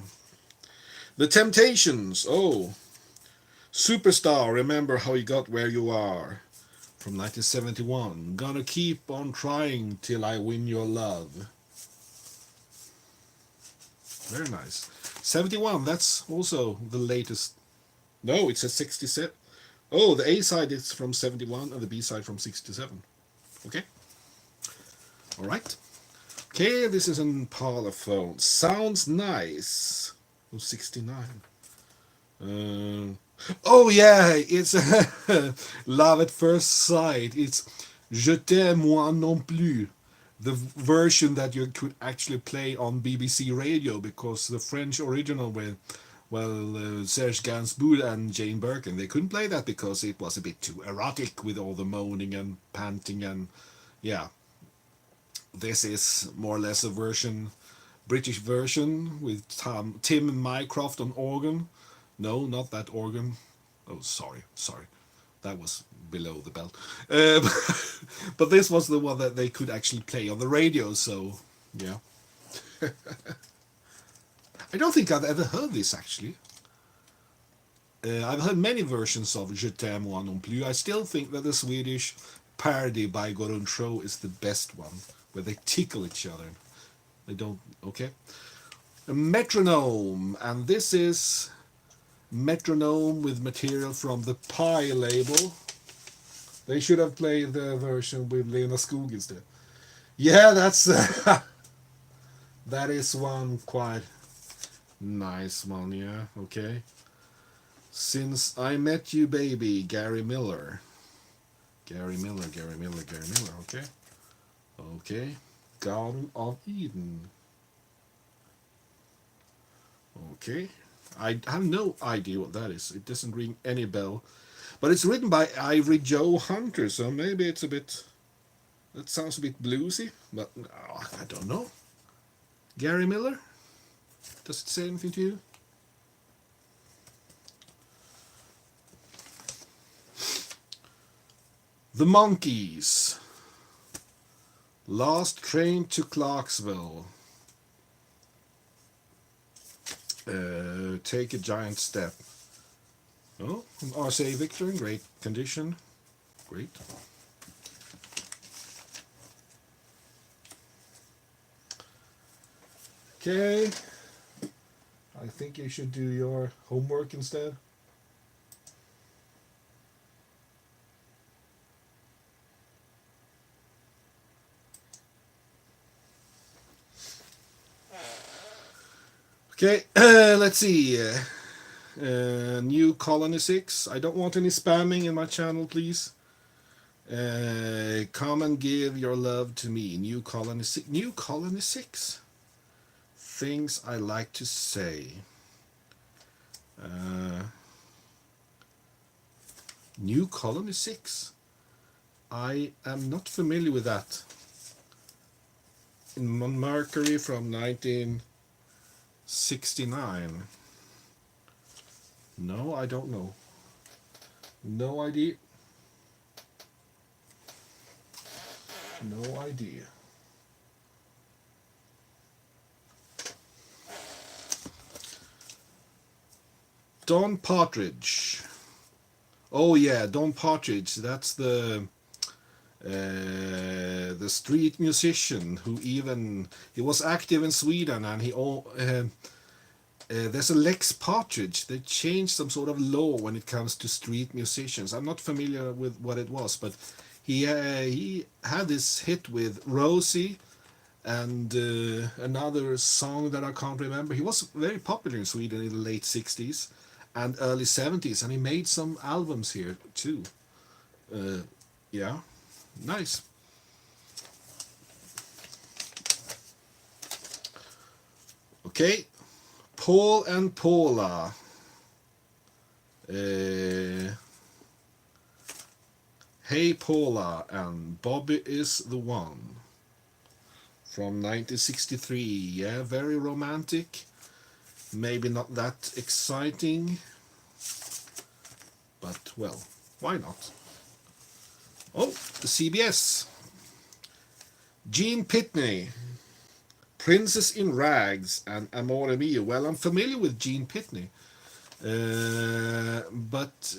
[SPEAKER 1] The Temptations. Oh, Superstar, Remember How You Got Where You Are from 1971. Gonna keep on trying till I win your love. Very nice. 71, that's also the latest. No, it's a 67. Oh, the A side is from 71 and the B side from 67. Okay. All right. Okay, this is an Parlophone. Sounds Nice. Oh, 69. Oh yeah, it's Love at First Sight. It's Je t'aime moi non plus. The version that you could actually play on BBC Radio, because the French original with, well, Serge Gainsbourg and Jane Birkin, they couldn't play that because it was a bit too erotic with all the moaning and panting and yeah. This is more or less a version, British version with Tim Mycroft on organ. No, not that organ. Oh, sorry. That was below the belt. But this was the one that they could actually play on the radio, so yeah. I don't think I've ever heard this actually. I've heard many versions of Je t'aime moi non plus. I still think that the Swedish parody by Gorun Tro is the best one, where they tickle each other. They don't, okay. A Metronome, and this is Metronome with material from the Pie label. They should have played the version with Lena Skog instead. Yeah, that's that is one quite nice one, yeah, okay. Since I Met You Baby, Gary Miller. Gary Miller, okay. Okay. Garden of Eden. Okay. I have no idea what that is. It doesn't ring any bell. But it's written by Ivory Joe Hunter, so maybe it's a bit... That sounds a bit bluesy, but I don't know. Gary Miller? Does it say anything to you? The Monkees. Last Train to Clarksville. Take a Giant Step. Oh, from RCA Victor in great condition. Great. Okay. I think you should do your homework instead. Okay, let's see. New Colony 6. I don't want any spamming in my channel, please. Come and give your love to me. New Colony 6. New Colony 6. Things I like to say. New Colony 6. I am not familiar with that. In Mercury from 1969. No, I don't know. No idea. No idea. Don Partridge. Oh yeah, Don Partridge. That's the street musician who he was active in Sweden, and there's a Lex Partridge. They changed some sort of law when it comes to street musicians. I'm not familiar with what it was, but he had this hit with Rosie and another song that I can't remember. He was very popular in Sweden in the late 60s and early 70s, and he made some albums here too. Yeah, nice. Okay, Paul and Paula. Hey Paula and Bobby is the One from 1963. Yeah, very romantic. Maybe not that exciting, but well, why not? Oh, the CBS. Gene Pitney, Princess in Rags, and Amore Mio. Well, I'm familiar with Gene Pitney, but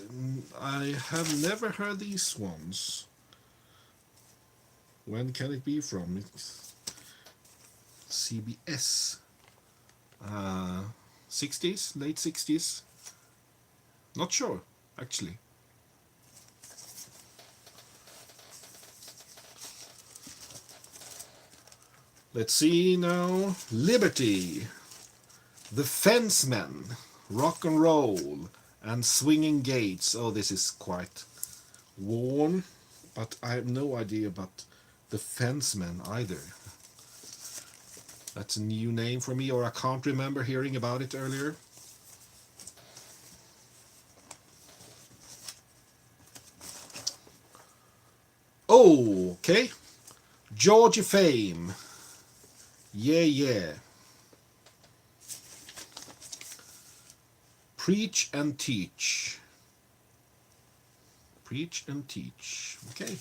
[SPEAKER 1] I have never heard these ones. When can it be from? It's CBS. 60s, late 60s. Not sure, actually. Let's see now. Liberty, The Fencemen, Rock and Roll, and Swinging Gates. Oh, this is quite worn, but I have no idea about The Fencemen either. That's a new name for me, or I can't remember hearing about it earlier. Oh, okay. Georgia Fame. Yeah, yeah. Preach and Teach. Preach and Teach. Okay.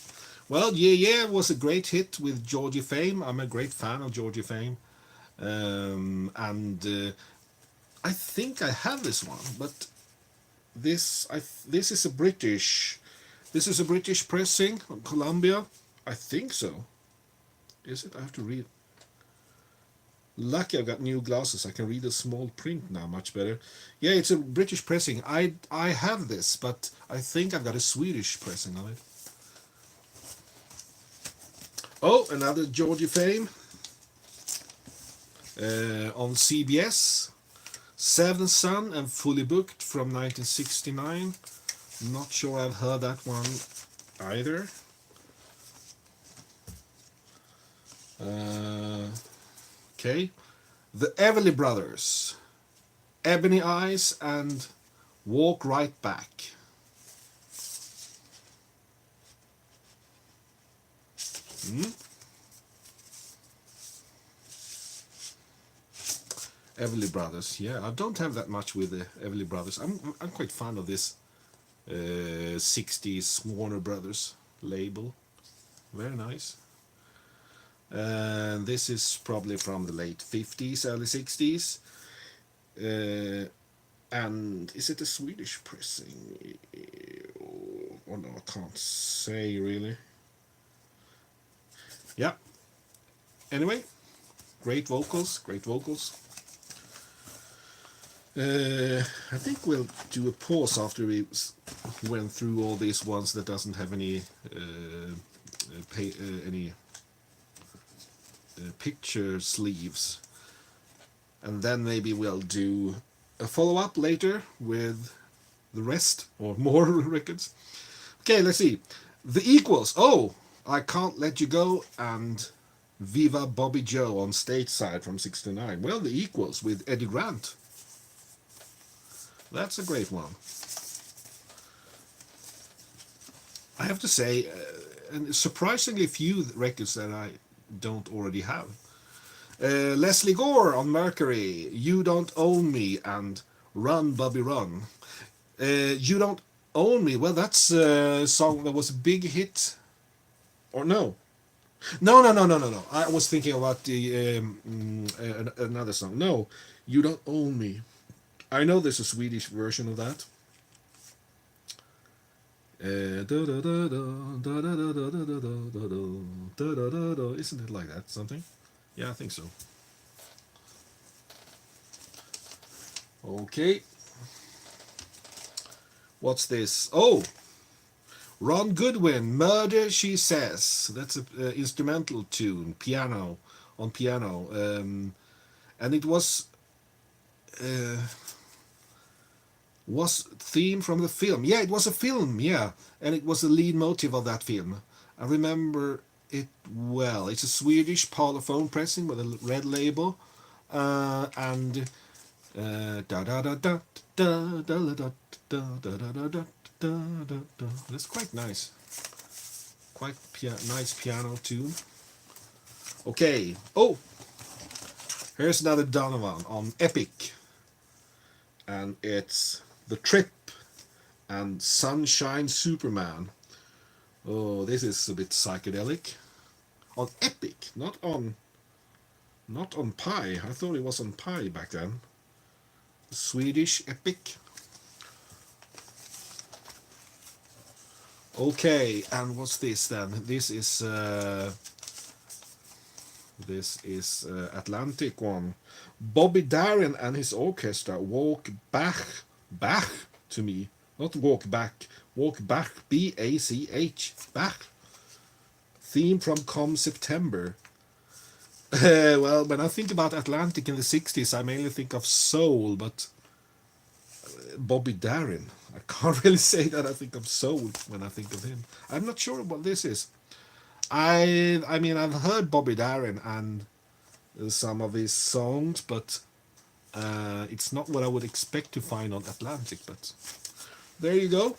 [SPEAKER 1] Well, Yeah, yeah was a great hit with Georgia Fame. I'm a great fan of Georgia Fame. And I think I have this one, but this is a British. This is a British pressing from Columbia. I think so. Is it? I have to read. Lucky I've got new glasses. I can read the small print now much better. Yeah, it's a British pressing. I have this, but I think I've got a Swedish pressing of it. Oh, another Georgia Fame. On CBS. Seventh Son and Fully Booked from 1969. Not sure I've heard that one either. Okay. The Everly Brothers. Ebony Eyes and Walk Right Back. Everly Brothers. Yeah, I don't have that much with the Everly Brothers. I'm quite fond of this 60s Warner Brothers label. Very nice. And this is probably from the late 50s, early 60s. And is it a Swedish pressing? Oh no, I can't say really. Yeah. Anyway, great vocals, great vocals. I think we'll do a pause after we went through all these ones that doesn't have any picture sleeves, and then maybe we'll do a follow-up later with the rest or more records. Okay, let's see. The Equals. Oh, I Can't Let You Go and Viva Bobby Joe on Stateside from '69. Well, The Equals with Eddie Grant. That's a great one. I have to say, and surprisingly few records that I don't already have. Leslie Gore on Mercury, You Don't Own Me, and Run Bobby Run. You Don't Own Me, well, that's a song that was a big hit. Or no. No. I was thinking about the another song. No, You Don't Own Me. I know there's a Swedish version of that. Isn't it like that? Something? Yeah, I think so. Okay. What's this? Oh! Ron Goodwin, Murder She Says. That's an instrumental tune, piano, on piano. And it was theme from the film. Yeah, it was a film, yeah. And it was the lead motive of that film. I remember it well. It's a Swedish Parlophone pressing with a red label. And that's quite nice. Quite nice piano tune. Okay. Oh, here's another Donovan on Epic. and it's The Trip and Sunshine Superman. Oh, this is a bit psychedelic. On Epic, not on Pi. I thought it was on Pi back then. Swedish Epic. Okay, and what's this then? This is Atlantic one. Bobby Darin and his orchestra walk Bach to me, not walk back, walk Bach, B-A-C-H, Bach. Theme from Come September. Well, when I think about Atlantic in the 60s, I mainly think of soul, but Bobby Darin, I can't really say that I think of soul when I think of him. I'm not sure what this is. I mean, I've heard Bobby Darin and some of his songs, but it's not what I would expect to find on Atlantic. But there you go.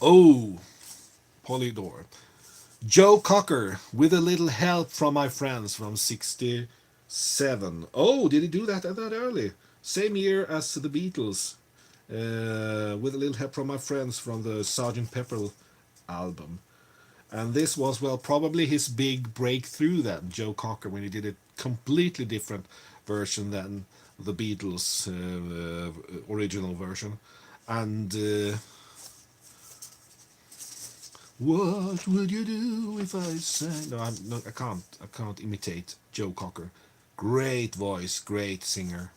[SPEAKER 1] Oh, Polydor. Joe Cocker, With a Little Help from My Friends from 67. Oh, did he do that early? Same year as the Beatles. With a Little Help from My Friends from the Sgt. Pepper album. And this was, well, probably his big breakthrough then, Joe Cocker, when he did a completely different version than the Beatles' original version. And what would you do if I sang? No, I can't imitate Joe Cocker. Great voice, great singer.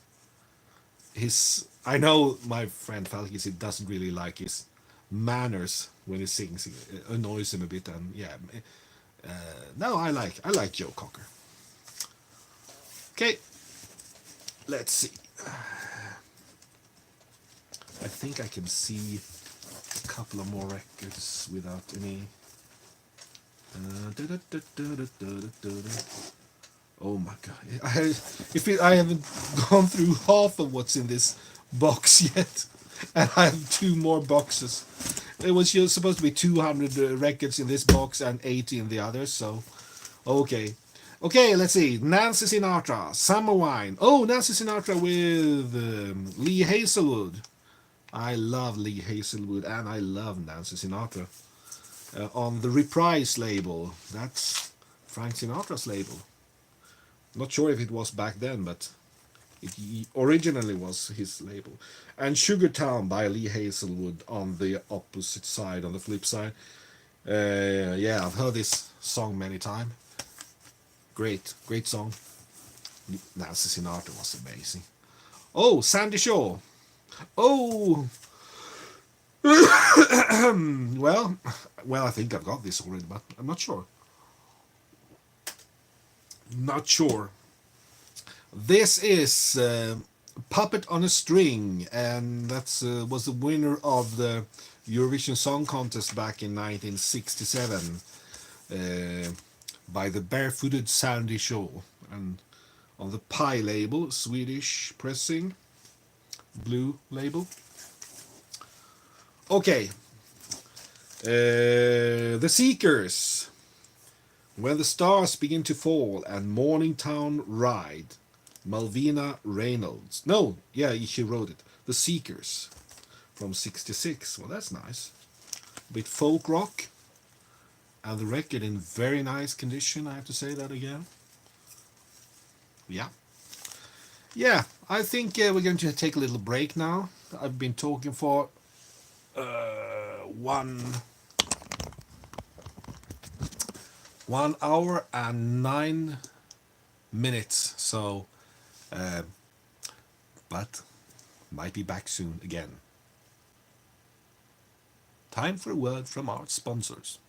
[SPEAKER 1] I know my friend Falkis, he doesn't really like his manners when he sings. It annoys him a bit, and yeah. No, I like Joe Cocker. Okay, let's see. I think I can see a couple of more records without any. Oh my god! I haven't gone through half of what's in this box yet, and I have 2 more boxes. It was just supposed to be 200 records in this box and 80 in the others. So, okay, let's see. Nancy Sinatra, Summer Wine. Oh, Nancy Sinatra with Lee Hazelwood. I love Lee Hazelwood and I love Nancy Sinatra. On the Reprise label. That's Frank Sinatra's label. Not sure if it was back then, but it originally was his label. And Sugartown by Lee Hazelwood on the opposite side, on the flip side. Yeah, I've heard this song many times. Great song. Nancy Sinatra was amazing. Oh, Sandy Shaw. Oh, well, I think I've got this already, but I'm not sure. Not sure. This is Puppet on a String, and that's was the winner of the Eurovision Song Contest back in 1967 by the Barefooted Sandy Shaw, and on the Pi label, Swedish pressing, blue label. Okay, The Seekers, When the Stars Begin to Fall, and Morningtown Ride, Malvina Reynolds. No, yeah, she wrote it. The Seekers from 66. Well, that's nice. A bit folk rock. And the record in very nice condition, I have to say that again. Yeah. Yeah, I think we're going to take a little break now. I've been talking for 1 hour and 9 minutes. So, but might be back soon again. Time for a word from our sponsors.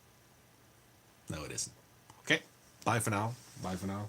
[SPEAKER 1] No, it isn't. Okay, bye for now. Bye for now.